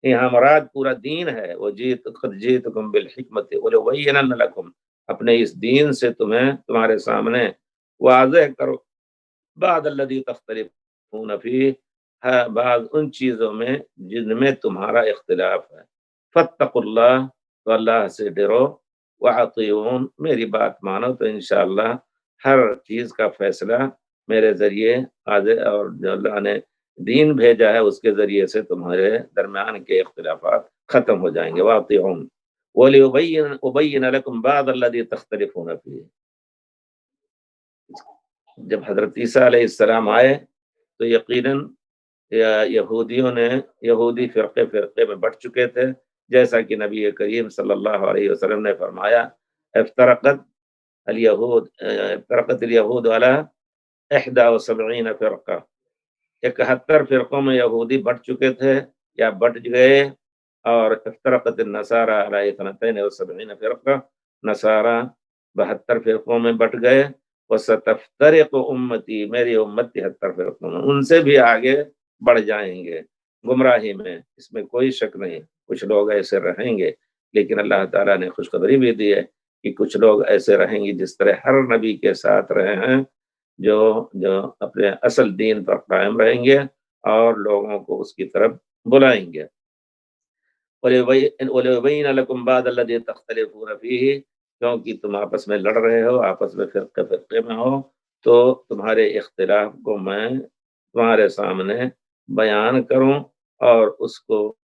یہاں مراد پورا دین ہے، وہ قد جئتکم بالحکمت ولأبینن لکم، اپنے اس دین سے تمہارے سامنے واضح کرو بعد الذی تختلفون فیہ، بعض ان چیزوں میں جن میں تمہارا اختلاف ہے، فاتقوا اللہ، تو اللہ سے ڈرو، واطیعون، میری بات مانو تو انشاءاللہ ہر چیز کا فیصلہ میرے ذریعے اور جو اللہ نے دین بھیجا ہے اس کے ذریعے سے تمہارے درمیان کے اختلافات ختم ہو جائیں گے۔ واطیعون وَلِأُبَيِّنَ لَكُمْ بَعْضَ الَّذِي تَخْتَلِفُونَ فِيهِ، جب حضرت عیسیٰ علیہ السلام آئے تو یقیناً یہودی فرقے میں بٹ چکے تھے، جیسا کہ نبی کریم صلی اللہ علیہ وسلم نے فرمایا افترقت الیہود علی 71 فرقہ، 71 فرقوں میں یہودی بٹ چکے تھے یا بٹ گئے، اور افترقت النصارى علی 72 فرقہ، نصارہ 72 فرقوں میں بٹ گئے، وستفترق امتی، میری امت 73 فرقوں میں، ان سے بھی آگے بڑھ جائیں گے گمراہی میں، اس میں کوئی شک نہیں۔ کچھ لوگ ایسے رہیں گے، لیکن اللہ تعالیٰ نے خوشخبری بھی دی ہے کہ کچھ لوگ ایسے رہیں گے جس طرح ہر نبی کے ساتھ رہے ہیں، جو اپنے اصل دین پر قائم رہیں گے اور لوگوں کو اس کی طرف بلائیں گے۔ وَلِيُبَيِّنَ لَكُمْ بَعْضَ الَّذِي تَخْتَلِفُونَ فِيهِ، کیونکہ تم آپس میں لڑ رہے ہو، آپس میں فرقے میں ہو، تو تمہارے اختلاف کو میں تمہارے سامنے بیان کروں، اور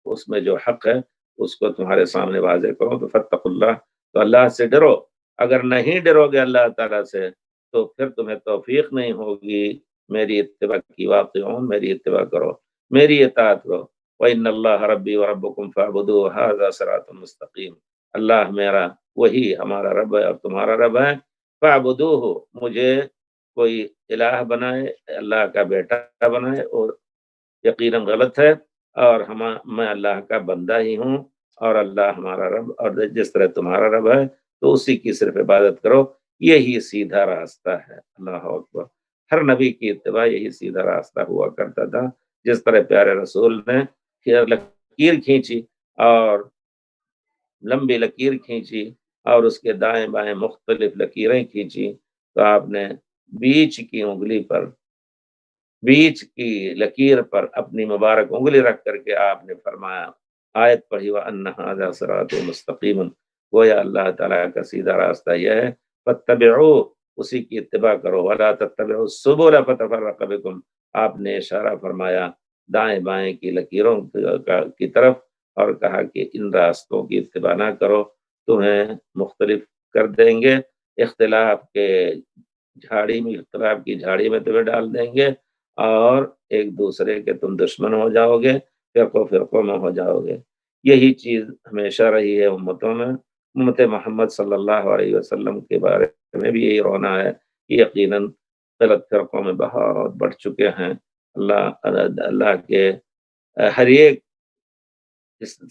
اس میں جو حق ہے اس کو تمہارے سامنے واضح کرو تو فتقوا اللہ، تو اللہ سے ڈرو۔ اگر نہیں ڈرو گے اللہ تعالیٰ سے تو پھر تمہیں توفیق نہیں ہوگی میری اتباع کی، واقعون میری اتباع کرو، میری اطاعت کرو۔ وَإِنَّ اللَّهَ رَبِّي وَرَبُّكُمْ فَاعْبُدُوهُ هَذَا صِرَاطٌ مُسْتَقِيمٌ، اللہ میرا وہی ہمارا رب ہے اور تمہارا رب ہے۔ فَاعْبُدُوهُ، مجھے کوئی الہ بنائے، اللہ کا بیٹا بنائے اور یقیناً غلط ہے، اور میں اللہ کا بندہ ہی ہوں، اور اللہ ہمارا رب، اور جس طرح تمہارا رب ہے تو اسی کی صرف عبادت کرو، یہی سیدھا راستہ ہے۔ اللہ اکبر۔ ہر نبی کی اتباع یہی سیدھا راستہ ہوا کرتا تھا، جس طرح پیارے رسول نے لکیر کھینچی اور لمبی لکیر کھینچی اور اس کے دائیں بائیں مختلف لکیریں کھینچی، تو آپ نے بیچ کی انگلی پر، بیچ کی لکیر پر اپنی مبارک انگلی رکھ کر کے آپ نے فرمایا، آیت پڑھی، وَأَنَّ هَذَا صِرَاطٌ مُسْتَقِيمٌ، گویا اللہ تعالیٰ کا سیدھا راستہ یہ ہے، فَاتَّبِعُوهُ، اسی کی اتباع کرو، وَلَا تَتَّبِعُوا السُّبُلَ فَتَفَرَّقَ بِكُمْ، آپ نے اشارہ فرمایا دائیں بائیں کی لکیروں کی طرف، اور کہا کہ ان راستوں کی اتباع نہ کرو، تمہیں مختلف کر دیں گے، اختلاف کے جھاڑی میں، اختلاف کی جھاڑی میں تمہیں ڈال دیں گے، اور ایک دوسرے کے تم دشمن ہو جاؤ گے، فرقوں فرقوں میں ہو جاؤ گے۔ یہی چیز ہمیشہ رہی ہے امتوں میں۔ امت محمد صلی اللہ علیہ وسلم کے بارے میں بھی یہی رونا ہے کہ یقیناً غلط فرقوں میں بہت بڑھ چکے ہیں۔ اللہ کے ہر ایک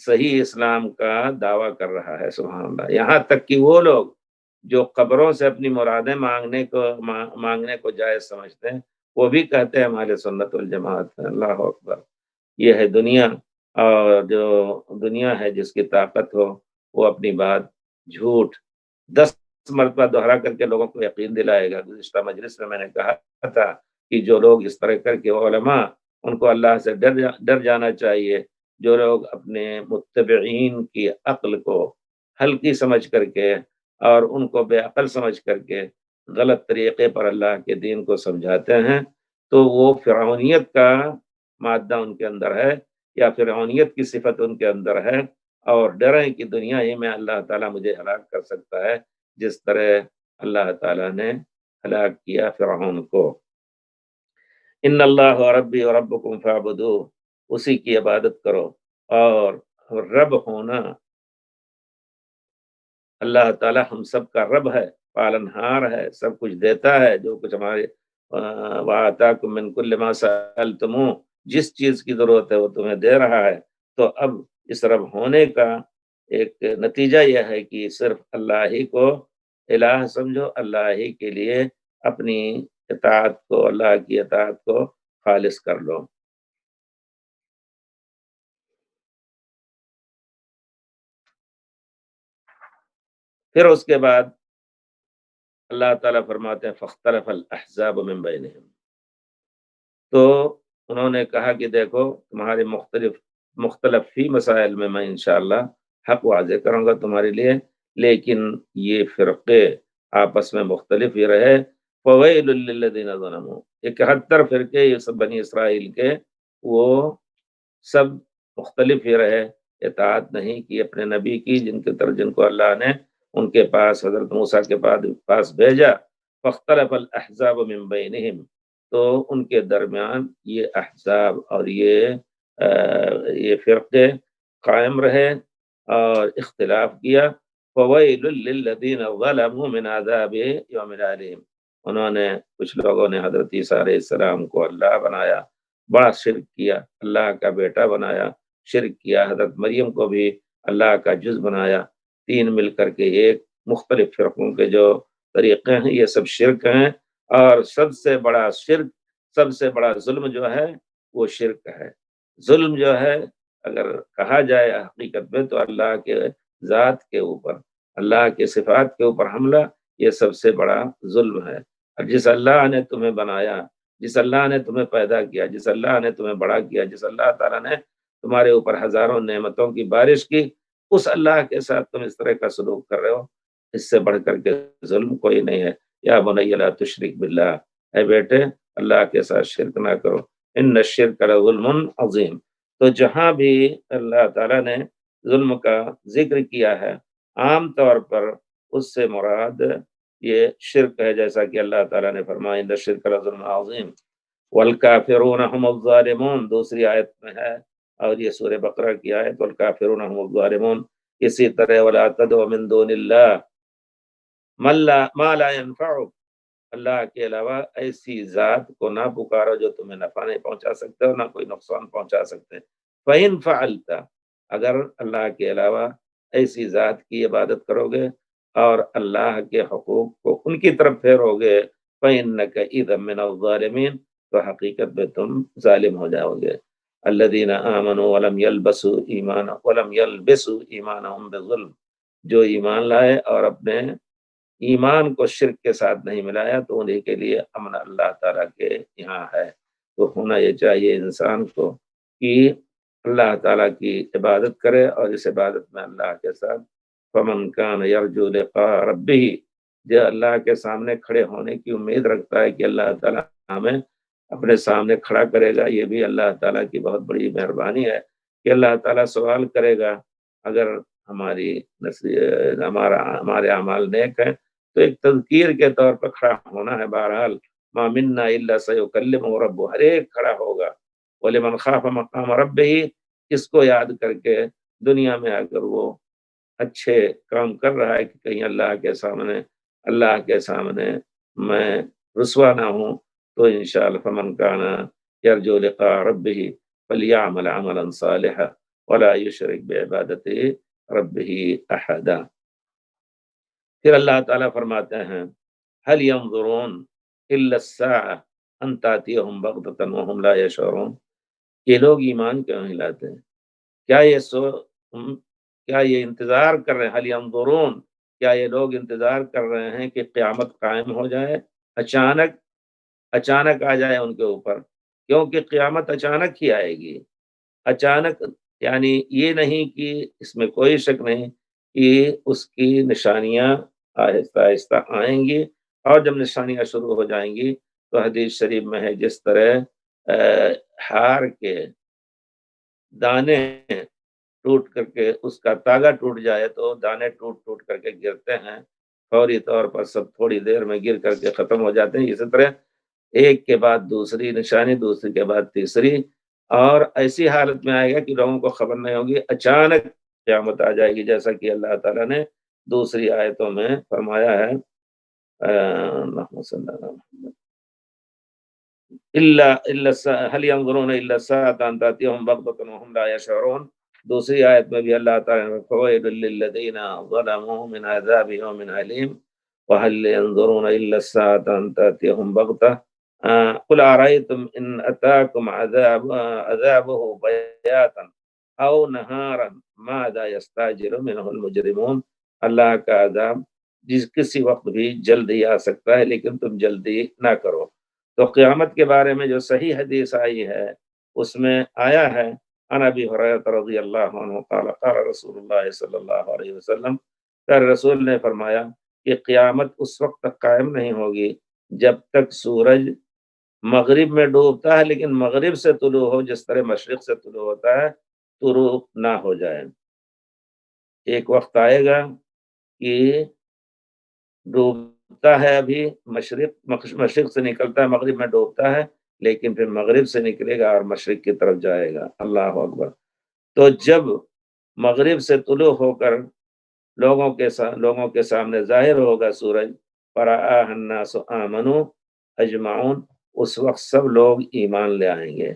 صحیح اسلام کا دعویٰ کر رہا ہے، سبحان اللہ، یہاں تک کہ وہ لوگ جو قبروں سے اپنی مرادیں مانگنے کو جائز سمجھتے ہیں، وہ بھی کہتے ہیں ہمارے سنت والجماعت ہے۔ اللہ اکبر۔ یہ ہے دنیا، اور جو دنیا ہے جس کی طاقت ہو وہ اپنی بات جھوٹ 10 مرتبہ دہرا کر کے لوگوں کو یقین دلائے گا۔ گزشتہ مجلس میں نے کہا تھا کہ جو لوگ اس طرح کر کے علماء، ان کو اللہ سے ڈر جانا چاہیے۔ جو لوگ اپنے متبعین کی عقل کو ہلکی سمجھ کر کے اور ان کو بے عقل سمجھ کر کے غلط طریقے پر اللہ کے دین کو سمجھاتے ہیں، تو وہ فرعونیت کا مادہ ان کے اندر ہے، یا فرعونیت کی صفت ان کے اندر ہے، اور ڈریں کہ دنیا ہی میں اللہ تعالیٰ مجھے ہلاک کر سکتا ہے، جس طرح اللہ تعالیٰ نے ہلاک کیا فرعون کو۔ ان اللہ ربی و ربکم فاعبدوہ، اسی کی عبادت کرو، اور رب ہونا، اللہ تعالیٰ ہم سب کا رب ہے، پالنہار ہے، سب کچھ دیتا ہے، جو کچھ ہمارے وَآتَاكُم مِّن كُلِّ مَا سَأَلْتُمُوهُ، جس چیز کی ضرورت ہے وہ تمہیں دے رہا ہے۔ تو اب اس رب ہونے کا ایک نتیجہ یہ ہے کہ صرف اللہ ہی کو الہ سمجھو، اللہ ہی کے لیے اپنی اطاعت کو، اللہ کی اطاعت کو خالص کر لو۔ پھر اس کے بعد اللہ تعالیٰ فرماتے ہیں فاختلف الاحزاب من بینہم، تو انہوں نے کہا کہ دیکھو تمہارے مختلف فی مسائل میں انشاءاللہ حق واضح کروں گا تمہارے لیے، لیکن یہ فرقے آپس میں مختلف ہی رہے۔ فویل للذین ظلموا، 71 فرقے یہ سب بنی اسرائیل کے، وہ سب مختلف ہی رہے، اطاعت نہیں کی اپنے نبی کی، جن کو اللہ نے ان کے پاس حضرت موسیٰ کے پاس بھیجا۔ فاختلف الاحزاب من بینہم، تو ان کے درمیان یہ احزاب اور یہ فرقے قائم رہے اور اختلاف کیا۔ فویل للذین ظلموا من عذاب یوم علیم، انہوں نے، کچھ لوگوں نے حضرت عیسیٰ علیہ السلام کو اللہ بنایا، بڑا شرک کیا، اللہ کا بیٹا بنایا، شرک کیا، حضرت مریم کو بھی اللہ کا جز بنایا، تین مل کر کے ایک، مختلف فرقوں کے جو طریقے ہیں یہ سب شرک ہیں، اور سب سے بڑا شرک، سب سے بڑا ظلم جو ہے وہ شرک ہے۔ ظلم جو ہے اگر کہا جائے حقیقت میں تو اللہ کے ذات کے اوپر، اللہ کے صفات کے اوپر حملہ، یہ سب سے بڑا ظلم ہے۔ اور جس اللہ نے تمہیں بنایا، جس اللہ نے تمہیں پیدا کیا، جس اللہ نے تمہیں بڑا کیا، جس اللہ تعالیٰ نے تمہارے اوپر ہزاروں نعمتوں کی بارش کی، اس اللہ کے ساتھ تم اس طرح کا سلوک کر رہے ہو، اس سے بڑھ کر کے ظلم کوئی نہیں ہے۔ یا بنی لا تشرک باللہ، اے بیٹے اللہ کے ساتھ شرک نہ کرو، ان الشرک لظلم عظیم۔ تو جہاں بھی اللہ تعالیٰ نے ظلم کا ذکر کیا ہے، عام طور پر اس سے مراد یہ شرک ہے، جیسا کہ اللہ تعالیٰ نے فرمایا ان الشرک لظلم عظیم والکافرون هم الظالمون دوسری آیت میں ہے، اور یہ سورہ بقرہ کی آیت والکافرون هم الظالمون۔ اسی طرح ولا تدع من دون اللہ ما لا ينفعك، اللہ کے علاوہ ایسی ذات کو نہ پکارو جو تمہیں نفع نہیں پہنچا سکتے اور نہ کوئی نقصان پہنچا سکتے۔ فَإِن فَعَلْتَ، اگر اللہ کے علاوہ ایسی ذات کی عبادت کرو گے اور اللہ کے حقوق کو ان کی طرف پھیرو گے، فَإِنَّكَ إِذًا مِّنَ الظَّالِمِينَ، تو حقیقت میں تم ظالم ہو جاؤ گے۔ الَّذِينَ آمَنُوا وَلَمْ يَلْبَسُوا إِيمَانَهُمْ بِظُلْمٍ، جو ایمان لائے اور اپنے ایمان کو شرک کے ساتھ نہیں ملایا تو انہیں کے لیے امن اللہ تعالیٰ کے یہاں ہے۔ تو ہونا یہ چاہیے انسان کو کہ اللہ تعالیٰ کی عبادت کرے، اور اس عبادت میں اللہ کے ساتھ فمن کان یرجو لقاء ربہ، جو اللہ کے سامنے کھڑے ہونے کی امید رکھتا ہے کہ اللہ تعالیٰ ہمیں اپنے سامنے کھڑا کرے گا، یہ بھی اللہ تعالیٰ کی بہت بڑی مہربانی ہے کہ اللہ تعالیٰ سوال کرے گا۔ اگر ہمارے اعمال نیک ہیں تو ایک تذکیر کے طور پر کھڑا ہونا ہے۔ بہرحال ما منا الا سیکلمہ ربہ، ہر ایک کھڑا ہوگا۔ وَلِمَنْ خَافَ مَقَامَ رَبِّهِ، اس کو یاد کر کے دنیا میں اگر وہ اچھے کام کر رہا ہے کہ کہیں اللہ کے سامنے میں رسوا نہ ہوں، تو انشاءاللہ فمن کان یرجو لقاء ربہ فلیعمل عملا صالحا ولا یشرک بعبادت ربہ احدا۔ پھر اللہ تعالیٰ فرماتے ہیں هل ينظرون الا الساعة ان تأتيهم بغتة وهم لا يشعرون، یہ لوگ ایمان کیوں نہیں لاتے ہیں؟ کیا یہ انتظار کر رہے ہیں؟ هل ينظرون، کیا یہ لوگ انتظار کر رہے ہیں کہ قیامت قائم ہو جائے، اچانک آ جائے ان کے اوپر؟ کیونکہ قیامت اچانک ہی آئے گی۔ اچانک یعنی یہ نہیں کہ اس میں کوئی شک نہیں کہ اس کی نشانیاں آہستہ آہستہ آئیں گی، اور جب نشانیاں شروع ہو جائیں گی تو حدیث شریف میں ہے جس طرح ہار کے دانے ٹوٹ کر کے اس کا تاگا ٹوٹ جائے تو دانے ٹوٹ ٹوٹ کر کے گرتے ہیں، فوری طور پر سب تھوڑی دیر میں گر کر کے ختم ہو جاتے ہیں، اسی طرح ایک کے بعد دوسری نشانی، دوسری کے بعد تیسری، اور ایسی حالت میں آئے گا کہ لوگوں کو خبر نہیں ہوگی، اچانک قیامت آ جائے گی، جیسا کہ اللہ تعالیٰ نے دوسری آیتوں میں فرمایا ہے۔ اللہم صلی اللہ علیہ وسلم هل ينظرون الا الساعة ان تأتيهم بغتة وهم لا يشعرون، دوسری آیت میں بھی اللہ تعالیٰ نے فویل للذین ظلموا من عذاب یوم علیم وهل ينظرون الا الساعة ان تأتيهم بغتة قل أرأيتم إن أتاكم عذابه بياتا أو نهارا ماذا يستعجل منه المجرمون، اللہ کا عذاب کسی وقت بھی جلدی آ سکتا ہے لیکن تم جلدی نہ کرو۔ تو قیامت کے بارے میں جو صحیح حدیث آئی ہے اس میں آیا ہے عن ابی ہریرہ رضی اللہ عنہ قال قال رسول اللہ صلی اللہ علیہ وسلم، کہ رسول نے فرمایا کہ قیامت اس وقت تک قائم نہیں ہوگی جب تک سورج مغرب میں ڈوبتا ہے لیکن مغرب سے طلوع ہو، جس طرح مشرق سے طلوع ہوتا ہے طلوع نہ ہو جائے۔ ایک وقت آئے گا کہ ڈوبتا ہے، ابھی مشرق سے نکلتا ہے، مغرب میں ڈوبتا ہے، لیکن پھر مغرب سے نکلے گا اور مشرق کی طرف جائے گا۔ اللہ اکبر۔ تو جب مغرب سے طلوع ہو کر لوگوں کے سامنے ظاہر ہوگا سورج، فرآہ الناس آمنوا اجمعون، اس وقت سب لوگ ایمان لے آئیں گے۔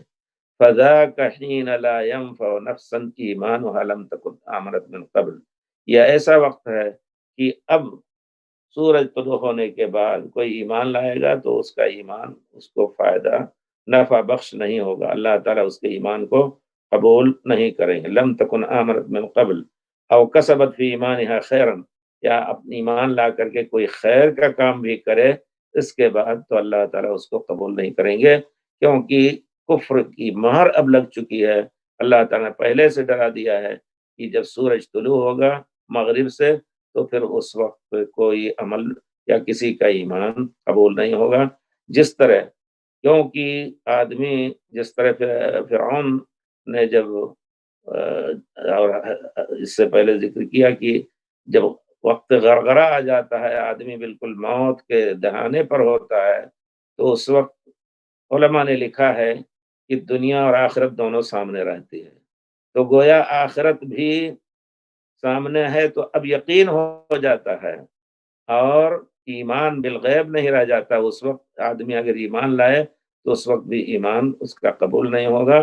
فذاک حین لا ينفع نفسا ایمانها لم تکن آمنت من قبل، یہ ایسا وقت ہے کہ اب سورج طلوع ہونے کے بعد کوئی ایمان لائے گا تو اس کا ایمان اس کو فائدہ نفع بخش نہیں ہوگا، اللہ تعالیٰ اس کے ایمان کو قبول نہیں کریں گے۔ لم تکن آمنت من قبل او کسبت فی ایمانها خیرا، یا اپنی ایمان لا کر کے کوئی خیر کا کام بھی کرے اس کے بعد تو اللہ تعالیٰ اس کو قبول نہیں کریں گے، کیونکہ کفر کی مہر اب لگ چکی ہے۔ اللہ تعالیٰ نے پہلے سے ڈرا دیا ہے کہ جب سورج طلوع ہوگا مغرب سے تو پھر اس وقت کوئی عمل یا کسی کا ایمان قبول نہیں ہوگا۔ جس طرح کیونکہ آدمی جس طرح فرعون نے جب اور اس سے پہلے ذکر کیا کہ جب وقت غرغرہ آ جاتا ہے، آدمی بالکل موت کے دہانے پر ہوتا ہے، تو اس وقت علماء نے لکھا ہے کہ دنیا اور آخرت دونوں سامنے رہتی ہے، تو گویا آخرت بھی سامنے ہے تو اب یقین ہو جاتا ہے، اور ایمان بالغیب نہیں رہ جاتا۔ اس وقت آدمی اگر ایمان لائے تو اس وقت بھی ایمان اس کا قبول نہیں ہوگا،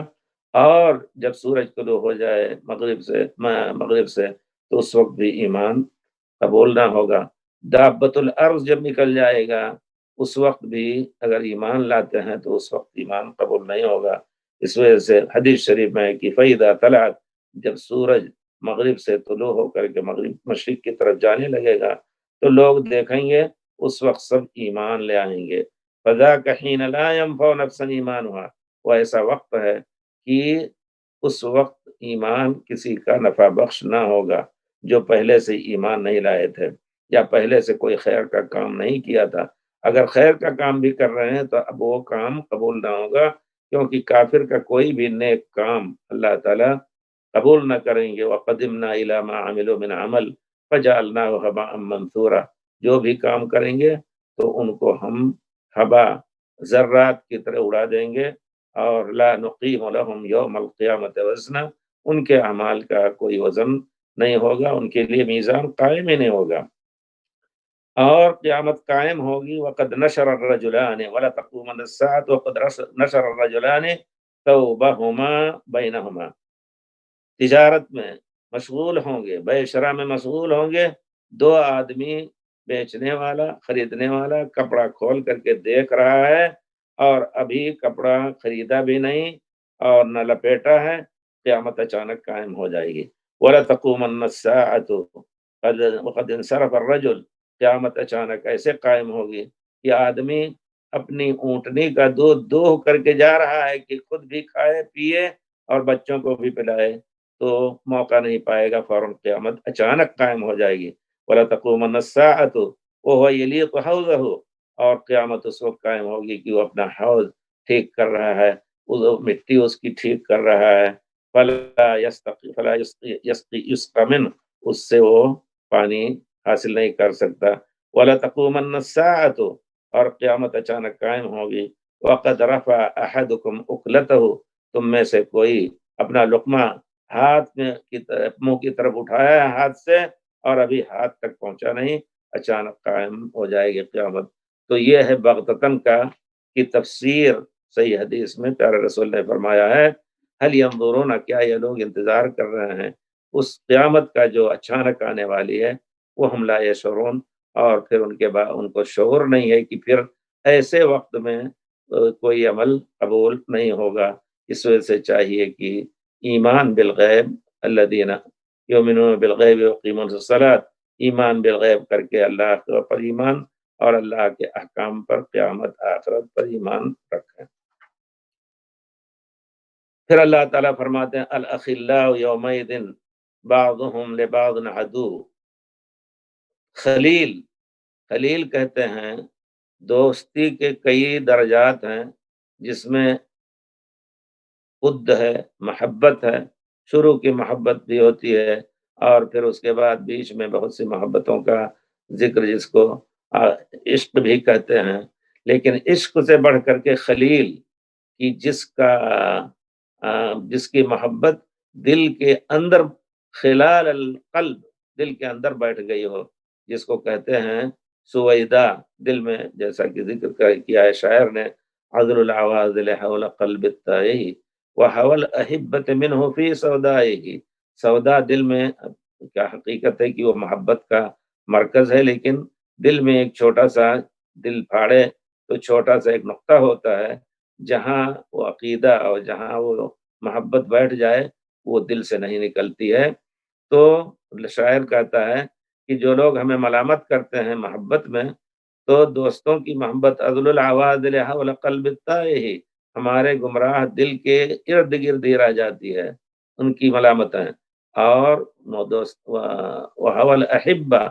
اور جب سورج طلوع ہو جائے مغرب سے تو اس وقت بھی ایمان قبول نہ ہوگا۔ دابت الارض جب نکل جائے گا اس وقت بھی اگر ایمان لاتے ہیں تو اس وقت ایمان قبول نہیں ہوگا۔ اس وجہ سے حدیث شریف میں ہے کہ فَإِذَا طَلَعَتْ، جب سورج مغرب سے طلوع ہو کر کے مشرق کی طرف جانے لگے گا تو لوگ دیکھیں گے، اس وقت سب ایمان لے آئیں گے۔ فَذَاكَ حِينَ لَا يَنفَعُ نَفْسًا إِيمَانُهَا، وہ ایسا وقت ہے کہ اس وقت ایمان کسی کا نفع بخش نہ ہوگا جو پہلے سے ایمان نہیں لائے تھے یا پہلے سے کوئی خیر کا کام نہیں کیا تھا۔ اگر خیر کا کام بھی کر رہے ہیں تو اب وہ کام قبول نہ ہوگا، کیونکہ کافر کا کوئی بھی نیک کام اللہ تعالیٰ قبول نہ کریں گے۔ وَقَدِمْنَا إِلَىٰ مَا عَمِلُوا مِنْ عَمَلٍ فَجَعَلْنَاهُ هَبَاءً مَنثُورًا، جو بھی کام کریں گے تو ان کو ہم ہبا، ذرات کی طرح اڑا دیں گے، اور لا نقیم لهم یوم القیامت وزنا، ان کے اعمال کا کوئی وزن نہیں ہوگا، ان کے لیے میزان قائم ہی نہیں ہوگا، اور قیامت قائم ہوگی۔ وقد نشر الرجلان ولا تقومن الساعة وقد نشر الرجلان ثوبهما بينهما، تجارت میں مشغول ہوں گے، بے شرح میں مشغول ہوں گے، دو آدمی، بیچنے والا خریدنے والا کپڑا کھول کر کے دیکھ رہا ہے، اور ابھی کپڑا خریدا بھی نہیں اور نہ لپیٹا ہے، قیامت اچانک قائم ہو جائے گی۔ وَلَا تَقُومَنَّ السَّاعَةُ وَقَدْ انصَرَفَ الرَّجُلُ، قیامت اچانک ایسے قائم ہوگی کہ آدمی اپنی اونٹنی کا دودھ دوہ کر کے جا رہا ہے کہ خود بھی کھائے پیے اور بچوں کو بھی پلائے، تو موقع نہیں پائے گا، فوراً قیامت اچانک قائم ہو جائے گی۔ وَلَا تَقُومَنَّ السَّاعَةُ وَهُوَ يَلِيقُ حَوْضَهُ، اور قیامت اس وقت قائم ہوگی کہ وہ اپنا حوض ٹھیک کر رہا ہے، وہ مٹی اس کی ٹھیک کر رہا ہے، فلا یسقی منہ، اس سے وہ پانی حاصل نہیں کر سکتا۔ وَلَا تَقُومَنَّ السَّاعَةُ، اور قیامت اچانک قائم ہوگی، وَقَدْ رَفَعَ أَحَدُكُمْ أُكْلَتَهُ، تم میں سے کوئی اپنا لقمہ ہاتھ میں منہ کی طرف اٹھایا ہے ہاتھ سے، اور ابھی ہاتھ تک پہنچا نہیں، اچانک قائم ہو جائے گی قیامت۔ تو یہ ہے بغتتن کا کی تفسیر۔ صحیح حدیث میں پیارے رسول نے فرمایا ہے، هل ينظرون، کیا یہ لوگ انتظار کر رہے ہیں اس قیامت کا جو اچانک آنے والی ہے، وہ ہم لا یشعرون، اور پھر ان کے بعد ان کو شعور نہیں ہے کہ پھر ایسے وقت میں کوئی عمل قبول نہیں ہوگا۔ اس وجہ سے چاہیے کہ ایمان بالغیب، الذین یؤمنون بالغیب ویقیمون الصلاۃ، ایمان بالغیب کر کے اللہ پر ایمان اور اللہ کے احکام پر، قیامت آخرت پر ایمان رکھیں۔ پھر اللہ تعالیٰ فرماتے ہیں الاخلاء یومئذ بعضهم لبعض عدو، خلیل، خلیل کہتے ہیں دوستی کے کئی درجات ہیں، جس میں ود ہے، محبت ہے، شروع کی محبت بھی ہوتی ہے، اور پھر اس کے بعد بیچ میں بہت سی محبتوں کا ذکر، جس کو عشق بھی کہتے ہیں، لیکن عشق سے بڑھ کر کے خلیل کی جس کی محبت دل کے اندر، خلال القلب، دل کے اندر بیٹھ گئی ہو، جس کو کہتے ہیں سویدہ، دل میں، جیسا کہ ذکر کیا ہے شاعر نے، عذر العواز حول قلب التائہ وحول احبت منہ فی سودائہ، سودا دل میں، کیا حقیقت ہے کہ وہ محبت کا مرکز ہے، لیکن دل میں ایک چھوٹا سا، دل پھاڑے تو چھوٹا سا ایک نقطہ ہوتا ہے، جہاں وہ عقیدہ اور جہاں وہ محبت بیٹھ جائے وہ دل سے نہیں نکلتی ہے۔ تو شاعر کہتا ہے کہ جو لوگ ہمیں ملامت کرتے ہیں محبت میں، تو دوستوں کی محبت عضل العواز حول قلب التائہ، ہمارے گمراہ دل کے ارد گرد ہی رہ جاتی ہے ان کی ملامتیں، اور حول احبہ،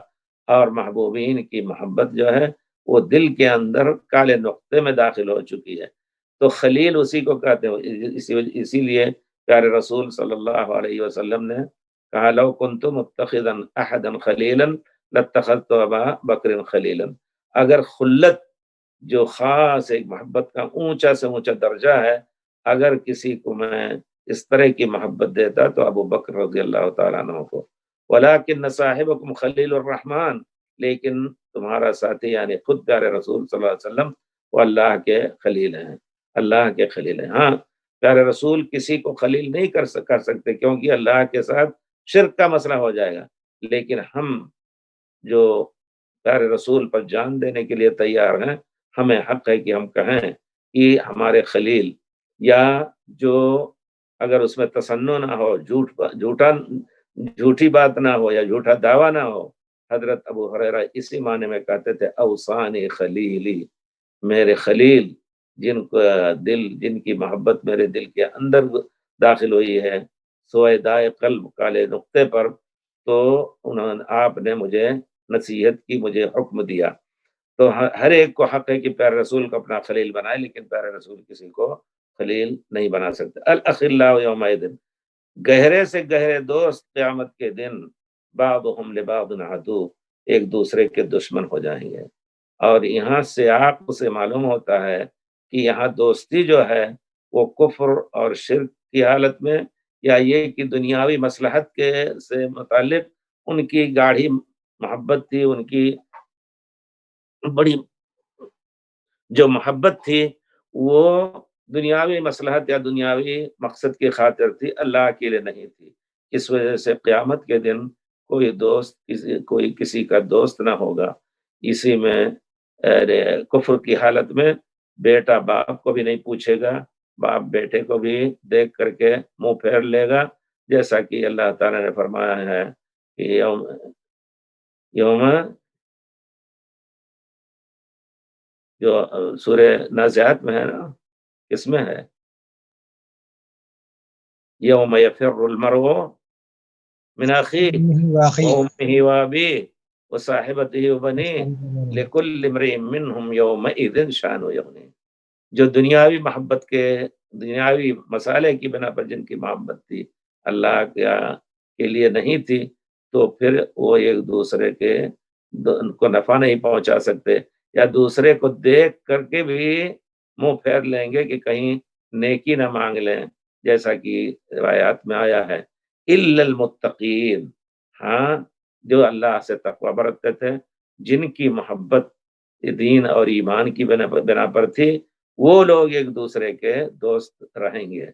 اور محبوبین کی محبت جو ہے وہ دل کے اندر کالے نقطے میں داخل ہو چکی ہے۔ تو خلیل اسی کو کہتے ہیں، اسی لیے پیارے رسول صلی اللہ علیہ وسلم نے کہا لو کنت متخذا احدا خلیلا لاتخذت ابا بکر خلیلا، اگر خلت جو خاص ایک محبت کا اونچا سے اونچا درجہ ہے، اگر کسی کو میں اس طرح کی محبت دیتا تو ابو بکر رضی اللہ تعالیٰ عنہ کو۔ ولیکن صاحبکم خلیل الرحمن، لیکن تمہارا ساتھی یعنی خود پیارے رسول صلی اللہ علیہ وسلم وہ اللہ کے خلیل ہیں، اللہ کے خلیل ہیں۔ ہاں پیارے رسول کسی کو خلیل نہیں کر سکتے کیونکہ اللہ کے ساتھ شرک کا مسئلہ ہو جائے گا، لیکن ہم جو پیارے رسول پر جان دینے کے لیے تیار ہیں، ہمیں حق ہے کہ ہم کہیں کہ ہمارے خلیل، یا جو اگر اس میں تصنع نہ ہو، جھوٹی بات نہ ہو یا جھوٹا دعویٰ نہ ہو، حضرت ابو ہریرہ اسی معنی میں کہتے تھے اوصانی خلیلی، میرے خلیل جن کا دل، جن کی محبت میرے دل کے اندر داخل ہوئی ہے سویدائے قلب کالے نقطے پر، تو آپ نے مجھے نصیحت کی، مجھے حکم دیا۔ تو ہر ایک کو حق ہے کہ پیارے رسول کو اپنا خلیل بنائے، لیکن پیارے رسول کسی کو خلیل نہیں بنا سکتے۔ الاخلاء یومئذ، گہرے سے گہرے دوست قیامت کے دن بعضهم لبعض عدو، ایک دوسرے کے دشمن ہو جائیں گے۔ اور یہاں سے آپ سے معلوم ہوتا ہے کہ یہاں دوستی جو ہے وہ کفر اور شرک کی حالت میں، یا یہ کہ دنیاوی مصلحت کے سے متعلق ان کی گاڑھی محبت تھی، ان کی بڑی جو محبت تھی وہ دنیاوی مصلحت یا دنیاوی مقصد کی خاطر تھی، اللہ کے لیے نہیں تھی۔ اس وجہ سے قیامت کے دن کوئی کسی کا دوست نہ ہوگا۔ اسی میں کفر کی حالت میں بیٹا باپ کو بھی نہیں پوچھے گا، باپ بیٹے کو بھی دیکھ کر کے منہ پھیر لے گا، جیسا کہ اللہ تعالیٰ نے فرمایا ہے کہ یوم جو سورہ نازعات میں ہے نا، کس میں ہے؟ یوم یفر المرء من اخیہ وامہ وابیہ وصاحبتہ وبنیہ لکل امرئ منہم یومئذ شأن یغنیہ، جو دنیاوی محبت کے، دنیاوی مسالے کی بنا پر جن کی محبت تھی، اللہ کے لیے نہیں تھی، تو پھر وہ ایک دوسرے کے ان کو نفع نہیں پہنچا سکتے، یا دوسرے کو دیکھ کر کے بھی منہ پھیر لیں گے کہ کہیں نیکی نہ مانگ لیں، جیسا کہ روایات میں آیا ہے۔ الا المتقین، ہاں جو اللہ سے تقوی برتتے تھے، جن کی محبت دین اور ایمان کی بنا پر تھی، وہ لوگ ایک دوسرے کے دوست رہیں گے،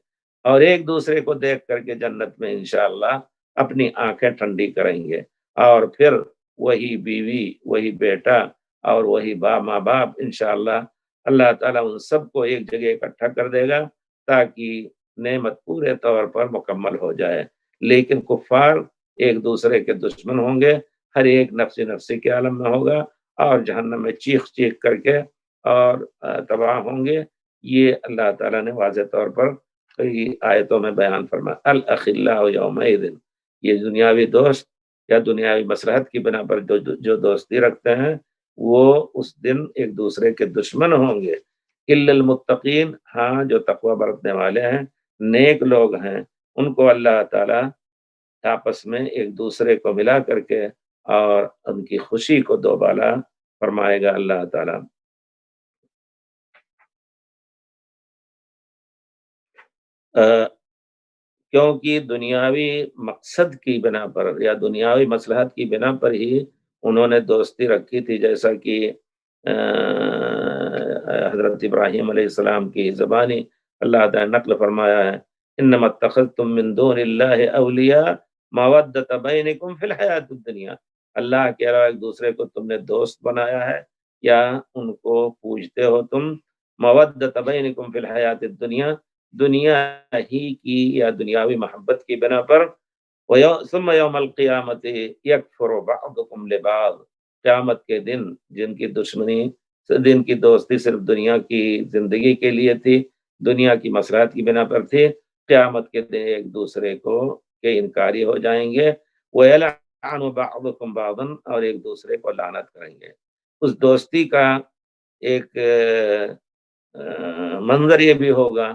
اور ایک دوسرے کو دیکھ کر کے جنت میں انشاءاللہ اپنی آنکھیں ٹھنڈی کریں گے، اور پھر وہی بیوی، وہی بیٹا اور وہی ماں باپ انشاءاللہ اللہ تعالیٰ ان سب کو ایک جگہ اکٹھا کر دے گا تاکہ نعمت پورے طور پر مکمل ہو جائے۔ لیکن کفار ایک دوسرے کے دشمن ہوں گے، ہر ایک نفسی نفسی کے عالم میں ہوگا، اور جہنم میں چیخ چیخ کر کے اور تباہ ہوں گے۔ یہ اللہ تعالیٰ نے واضح طور پر کئی آیتوں میں بیان فرمایا۔ الاخلاء یومئذ، یہ دنیاوی دوست یا دنیاوی مصلحت کی بنا پر جو دوستی رکھتے ہیں وہ اس دن ایک دوسرے کے دشمن ہوں گے۔ الا المتقین، ہاں جو تقوی برتنے والے ہیں، نیک لوگ ہیں، ان کو اللہ تعالیٰ آپس میں ایک دوسرے کو ملا کر کے اور ان کی خوشی کو دوبالا فرمائے گا اللہ تعالیٰ۔ کیونکہ دنیاوی مقصد کی بنا پر یا دنیاوی مصلحت کی بنا پر ہی انہوں نے دوستی رکھی تھی، جیسا کہ حضرت ابراہیم علیہ السلام کی زبانی اللہ تعالیٰ نے نقل فرمایا ہے، انما اتخذتم من دون اللہ اولیاء مودۃ بینکم فی الحیات الدنیا، اللہ کے علاوہ ایک دوسرے کو تم نے دوست بنایا ہے یا ان کو پوجتے ہو تم، مودۃ بینکم فی الحیات الدنیا، دنیا ہی کی یا دنیاوی محبت کی بنا پر، ثم یوم القیامت یکفر بعضکم لبعض، قیامت کے دن جن کی دشمنی، دن کی دوستی صرف دنیا کی زندگی کے لیے تھی، دنیا کی مصلحت کی بنا پر تھی، قیامت کے دن ایک دوسرے کو کے انکاری ہو جائیں گے، وَيَلْعَنُ بَعْضُكُمْ بَعْضًا، اور ایک دوسرے کو لعنت کریں گے۔ اس دوستی کا ایک منظر یہ بھی ہوگا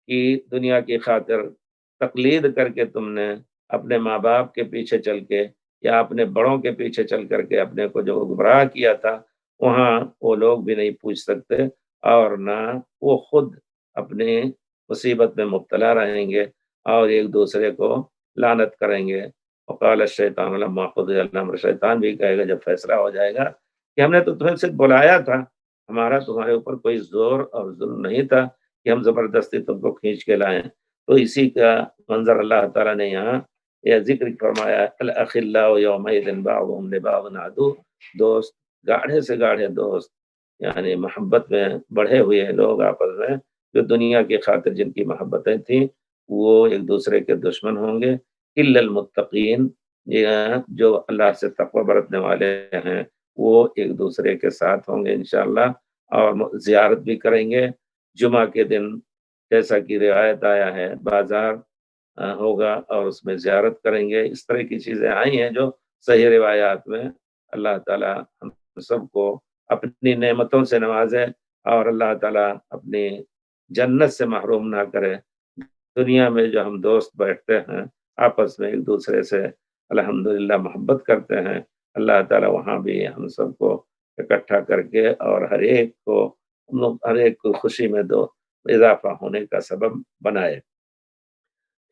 کہ دنیا کی خاطر تقلید کر کے تم نے اپنے ماں باپ کے پیچھے چل کے یا اپنے بڑوں کے پیچھے چل کر کے اپنے کو جو گمراہ کیا تھا، وہاں وہ لوگ بھی نہیں پوچھ سکتے، اور نہ وہ خود اپنی مصیبت میں مبتلا رہیں گے اور ایک دوسرے کو لعنت کریں گے۔ وقال الشیطان لما قضی الامر، شیطان بھی کہے گا جب فیصلہ ہو جائے گا کہ ہم نے تو تمہیں صرف بلایا تھا، ہمارا تمہارے اوپر کوئی زور اور ظلم نہیں تھا کہ ہم زبردستی تم کو کھینچ کے لائیں۔ تو اسی کا منظر اللہ تعالیٰ نے یہاں یہ ذکر فرمایا، الاخلاء یومئذ بعضهم لبعض عدو، دوست گاڑھے سے گاڑھے دوست، یعنی محبت میں بڑھے ہوئے لوگ آپس میں، جو دنیا کی خاطر جن کی محبتیں تھیں وہ ایک دوسرے کے دشمن ہوں گے، الا المتقین، یہ جو اللہ سے تقوی برتنے والے ہیں وہ ایک دوسرے کے ساتھ ہوں گے انشاءاللہ، اور زیارت بھی کریں گے جمعہ کے دن، جیسا کہ روایت آیا ہے بازار ہوگا اور اس میں زیارت کریں گے۔ اس طرح کی چیزیں آئی ہیں جو صحیح روایات میں۔ اللہ تعالیٰ ہم سب کو اپنی نعمتوں سے نوازے اور اللہ تعالیٰ اپنی جنت سے محروم نہ کرے۔ دنیا میں جو ہم دوست بیٹھتے ہیں آپس میں ایک دوسرے سے الحمدللہ محبت کرتے ہیں، اللہ تعالیٰ وہاں بھی ہم سب کو اکٹھا کر کے اور ہر ایک کو خوشی میں دو اضافہ ہونے کا سبب بنائے۔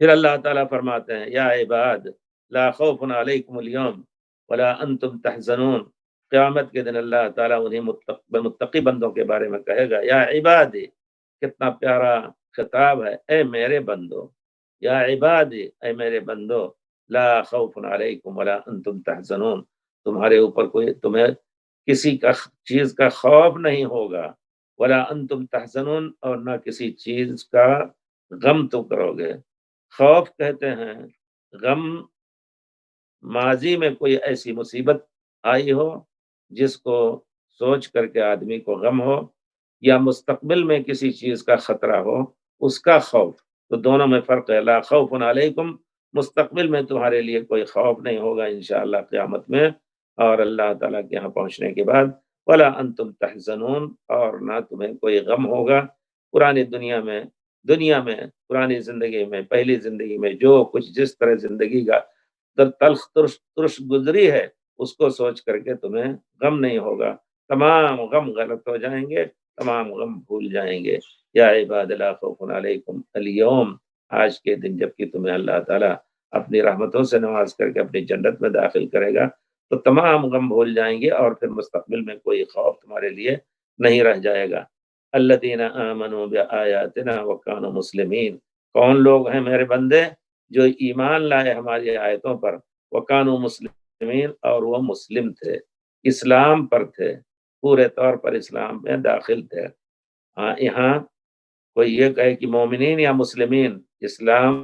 پھر اللہ تعالیٰ فرماتے ہیں یا عباد لا خوف علیکم اليوم ولا انتم تحزنون، قیامت کے دن اللہ تعالیٰ انہیں متقی بندوں کے بارے میں کہے گا یا عبادی، کتنا پیارا خطاب ہے، اے میرے بندو، یا عبادی اے میرے بندو، لا خوف علیکم ولا انتم تحزنون، تمہیں کسی کا چیز کا خوف نہیں ہوگا، ولا انتم تحزنون، اور نہ کسی چیز کا غم تم کرو گے۔ خوف کہتے ہیں غم، ماضی میں کوئی ایسی مصیبت آئی ہو جس کو سوچ کر کے آدمی کو غم ہو، یا مستقبل میں کسی چیز کا خطرہ ہو اس کا خوف، تو دونوں میں فرق ہے۔ لا خوف علیکم، مستقبل میں تمہارے لیے کوئی خوف نہیں ہوگا انشاءاللہ قیامت میں اور اللہ تعالیٰ کے یہاں پہنچنے کے بعد، ولا انتم تحزنون، اور نہ تمہیں کوئی غم ہوگا۔ پرانی دنیا میں پرانی زندگی میں، پہلی زندگی میں جو کچھ جس طرح زندگی کا تلخ ترش گزری ہے اس کو سوچ کر کے تمہیں غم نہیں ہوگا، تمام غم غلط ہو جائیں گے، تمام غم بھول جائیں گے۔ یا عباد لا خوف علیکم اليوم، آج کے دن جب کہ تمہیں اللہ تعالیٰ اپنی رحمتوں سے نواز کر کے اپنی جنت میں داخل کرے گا تو تمام غم بھول جائیں گے اور پھر مستقبل میں کوئی خوف تمہارے لیے نہیں رہ جائے گا۔ الذین آمنوا بآیاتنا وکانوا مسلمین، کون لوگ ہیں میرے بندے جو ایمان لائے ہماری آیتوں پر، وکانوا مسلمین، اور وہ مسلم تھے، اسلام پر تھے، پورے طور پر اسلام میں داخل تھے۔ ہاں، یہاں کوئی یہ کہے کہ مومنین یا مسلمین، اسلام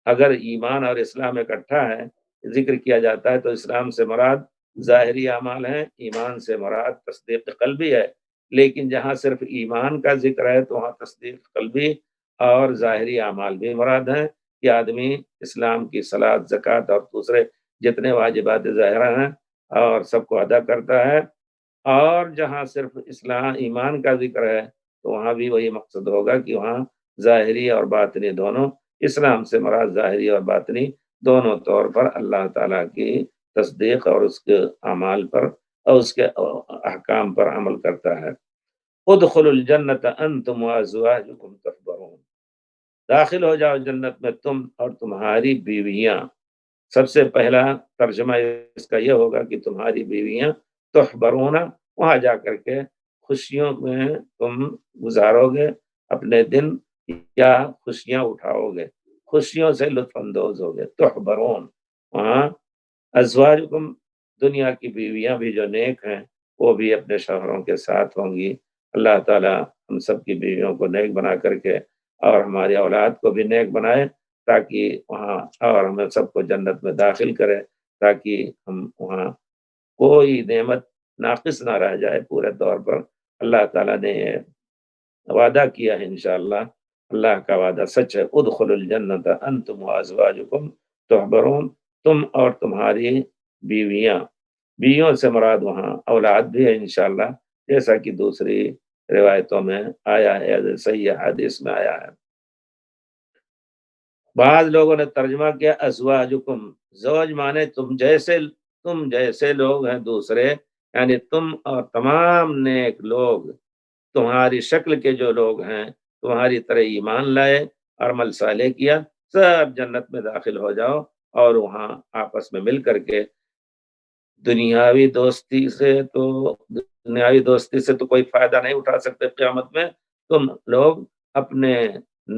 اگر ایمان اور اسلام اکٹھا ہے ذکر کیا جاتا ہے تو اسلام سے مراد ظاہری اعمال ہیں، ایمان سے مراد تصدیق قلبی ہے، لیکن جہاں صرف ایمان کا ذکر ہے تو وہاں تصدیق قلبی اور ظاہری اعمال بھی مراد ہیں کہ آدمی اسلام کی صلاۃ، زکوٰۃ اور دوسرے جتنے واجبات ظاہرہ ہیں اور سب کو ادا کرتا ہے، اور جہاں صرف اسلام ایمان کا ذکر ہے تو وہاں بھی وہی مقصد ہوگا کہ وہاں ظاہری اور باطنی دونوں، اسلام سے مراد ظاہری اور باطنی دونوں طور پر اللہ تعالیٰ کی تصدیق اور اس کے اعمال پر اور اس کے احکام پر عمل کرتا ہے۔ ادخلوا الجنت انتم وازواجکم تحبرون، داخل ہو جاؤ جنت میں تم اور تمہاری بیویاں۔ سب سے پہلا ترجمہ اس کا یہ ہوگا کہ تمہاری بیویاں تحبرون، وہاں جا کر کے خوشیوں میں تم گزارو گے اپنے دن، یا خوشیاں اٹھاؤ گے، خوشیوں سے لطف اندوز ہوگے۔ تحبرون، وہاں ازواجکم، دنیا کی بیویاں بھی جو نیک ہیں وہ بھی اپنے شوہروں کے ساتھ ہوں گی۔ اللہ تعالیٰ ہم سب کی بیویوں کو نیک بنا کر کے اور ہماری اولاد کو بھی نیک بنائے، تاکہ وہاں اور ہمیں سب کو جنت میں داخل کرے، تاکہ ہم وہاں کوئی نعمت ناقص نہ رہ جائے پورے طور پر۔ اللہ تعالیٰ نے یہ وعدہ کیا ہے انشاءاللہ، اللہ کا وعدہ سچ ہے۔ ادخلوا الجنت انتم وازواجکم تحبرون، تم اور تمہاری بیویاں، بیویوں سے مراد وہاں اولاد بھی ہے انشاءاللہ، جیسا کہ دوسری روایتوں میں آیا ہے، صحیح حدیث میں آیا ہے۔ بعض لوگوں نے ترجمہ کیا ازواجکم، زوج مانے تم جیسے لوگ ہیں دوسرے، یعنی تم اور تمام نیک لوگ، تمہاری شکل کے جو لوگ ہیں، تمہاری طرح ایمان لائے اور عمل صالح کیا، سب جنت میں داخل ہو جاؤ، اور وہاں آپس میں مل کر کے دنیاوی دوستی سے تو کوئی فائدہ نہیں اٹھا سکتے قیامت میں، تم لوگ اپنے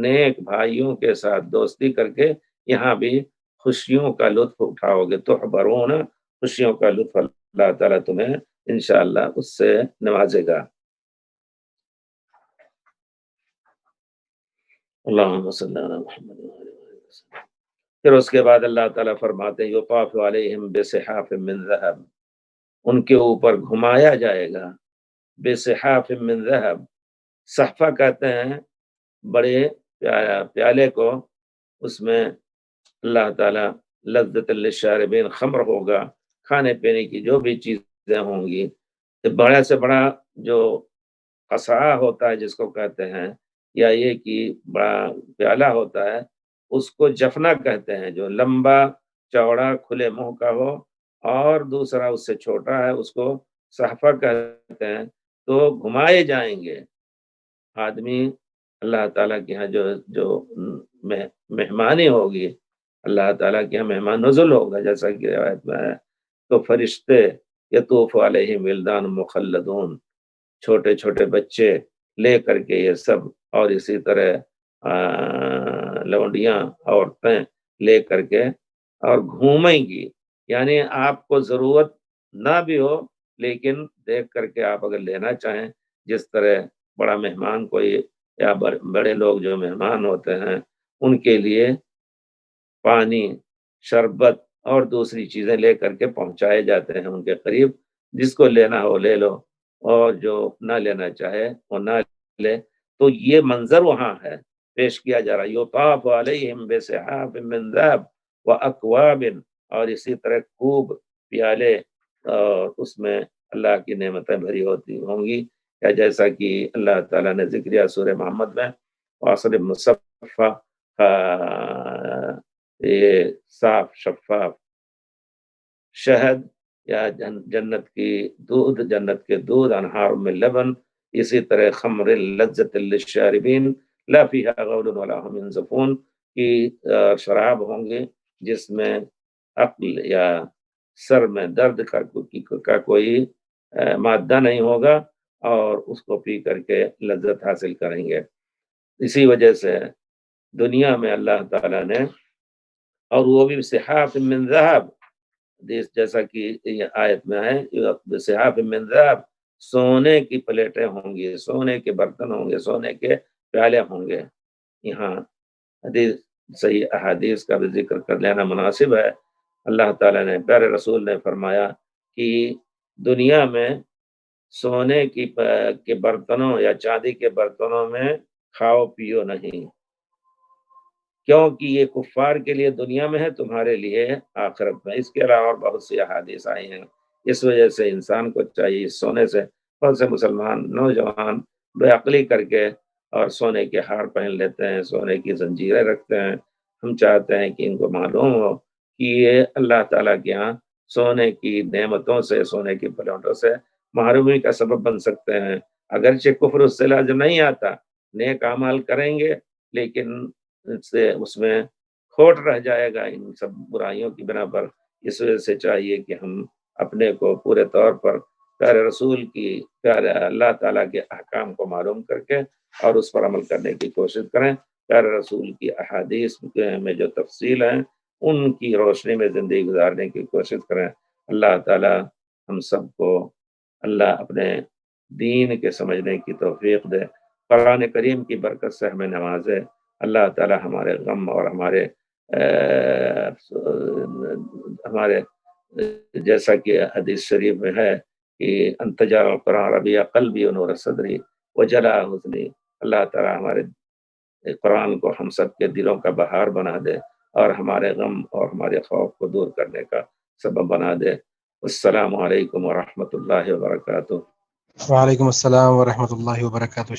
نیک بھائیوں کے ساتھ دوستی کر کے یہاں بھی خوشیوں کا لطف اٹھاؤ گے، تحبرون، خوشیوں کا لطف اللہ تعالیٰ تمہیں انشاءاللہ اس سے نوازے گا۔ اللہم صلی اللہ علیہ محمد وآلہ وسلم۔ پھر اس کے بعد اللہ تعالیٰ فرماتے ہیں یطاف علیہم بصحاف من ذہب، ان کے اوپر گھمایا جائے گا بصحاف من ذہب، صحفہ کہتے ہیں بڑے پیالے کو، اس میں اللہ تعالیٰ لذت للشاربین، خمر ہوگا، کھانے پینے کی جو بھی چیزیں ہوں گی، بڑے سے بڑا جو قصعہ ہوتا ہے جس کو کہتے ہیں، یا یہ کہ بڑا پیالہ ہوتا ہے، اس کو جفنا کہتے ہیں، جو لمبا چوڑا کھلے منہ کا ہو، اور دوسرا اس سے چھوٹا ہے اس کو صحفہ کہتے ہیں، تو گھمائے جائیں گے آدمی اللہ تعالیٰ کے یہاں جو مہمانی ہوگی، اللہ تعالیٰ کے یہاں مہمان نزل ہوگا جیسا کہ روایت میں ہے، تو فرشتے یطوف علیہم ولدان مخلدون، چھوٹے چھوٹے بچے لے کر کے یہ سب، اور اسی طرح لونڈیاں عورتیں لے کر کے اور گھومیں گی، یعنی آپ کو ضرورت نہ بھی ہو لیکن دیکھ کر کے آپ اگر لینا چاہیں، جس طرح بڑا مہمان کوئی یا بڑے لوگ جو مہمان ہوتے ہیں ان کے لیے پانی، شربت اور دوسری چیزیں لے کر کے پہنچائے جاتے ہیں ان کے قریب، جس کو لینا ہو لے لو، اور جو نہ لینا چاہے وہ نہ لے۔ تو یہ منظر وہاں ہے پیش کیا جا رہا ہے، یطاف علیہم بصحاف من ذہب واکواب، اور اسی طرح خوب پیالے، اور اس میں اللہ کی نعمتیں بھری ہوتی ہوں گی، یا جیسا کہ اللہ تعالیٰ نے ذکر کیا سورہ محمد میں، وعصر مصفہ، یہ صاف شفاف شہد یا جنت کے دودھ، انہار میں لبن، اسی طرح خمر لذت للشاربین لا فیہا غول ولا هم ينزفون، کی شراب ہوں گے جس میں عقل یا سر میں درد کا کوئی مادہ نہیں ہوگا، اور اس کو پی کر کے لذت حاصل کریں گے۔ اسی وجہ سے دنیا میں اللہ تعالیٰ نے، اور وہ بھی صحاف من ذہب، جیسا کہ یہ آیت میں ہے صحاف من ذہب، سونے کی پلیٹیں ہوں گی، سونے کے برتن ہوں گے، سونے کے پیالے ہوں گے۔ یہاں حدیث، صحیح احادیث کا بھی ذکر کر لینا مناسب ہے۔ اللہ تعالیٰ نے، پیارے رسول نے فرمایا کہ دنیا میں سونے کے برتنوں یا چاندی کے برتنوں میں کھاؤ پیو نہیں، کیونکہ یہ کفار کے لیے دنیا میں ہے، تمہارے لیے آخرت میں۔ اس کے علاوہ اور بہت سی احادیث آئی ہیں۔ اس وجہ سے انسان کو چاہیے سونے سے، بہت سے مسلمان نوجوان بے عقلی کر کے اور سونے کے ہار پہن لیتے ہیں، سونے کی زنجیریں رکھتے ہیں۔ ہم چاہتے ہیں کہ ان کو معلوم ہو کہ یہ اللہ تعالیٰ کے یہاں سونے کی نعمتوں سے، سونے کی پلوٹوں سے محرومی کا سبب بن سکتے ہیں۔ اگرچہ کفر اس سے لازم نہیں آتا، نیک اعمال کریں گے لیکن اس میں کھوٹ رہ جائے گا ان سب برائیوں کی بنا پر۔ اس وجہ سے چاہیے کہ ہم اپنے کو پورے طور پر پیارے رسول کی، پیارے اللہ تعالیٰ کے احکام کو معلوم کر کے اور اس پر عمل کرنے کی کوشش کریں، پیارے رسول کی احادیث میں جو تفصیل ہیں ان کی روشنی میں زندگی گزارنے کی کوشش کریں۔ اللہ تعالیٰ ہم سب کو اللہ اپنے دین کے سمجھنے کی توفیق دے، قرآن کریم کی برکت سے ہمیں نوازے۔ اللہ تعالیٰ ہمارے غم اور ہمارے جیسا کہ حدیث شریف میں ہے کہ انتجار القرآن ربیع قلبی و نور صدری و جلا حزنی، اللہ تعالیٰ ہمارے قرآن کو ہم سب کے دلوں کا بہار بنا دے، اور ہمارے غم اور ہمارے خوف کو دور کرنے کا سبب بنا دے۔ السلام علیکم ورحمۃ اللہ وبرکاتہ۔ وعلیکم السلام ورحمۃ اللہ وبرکاتہ۔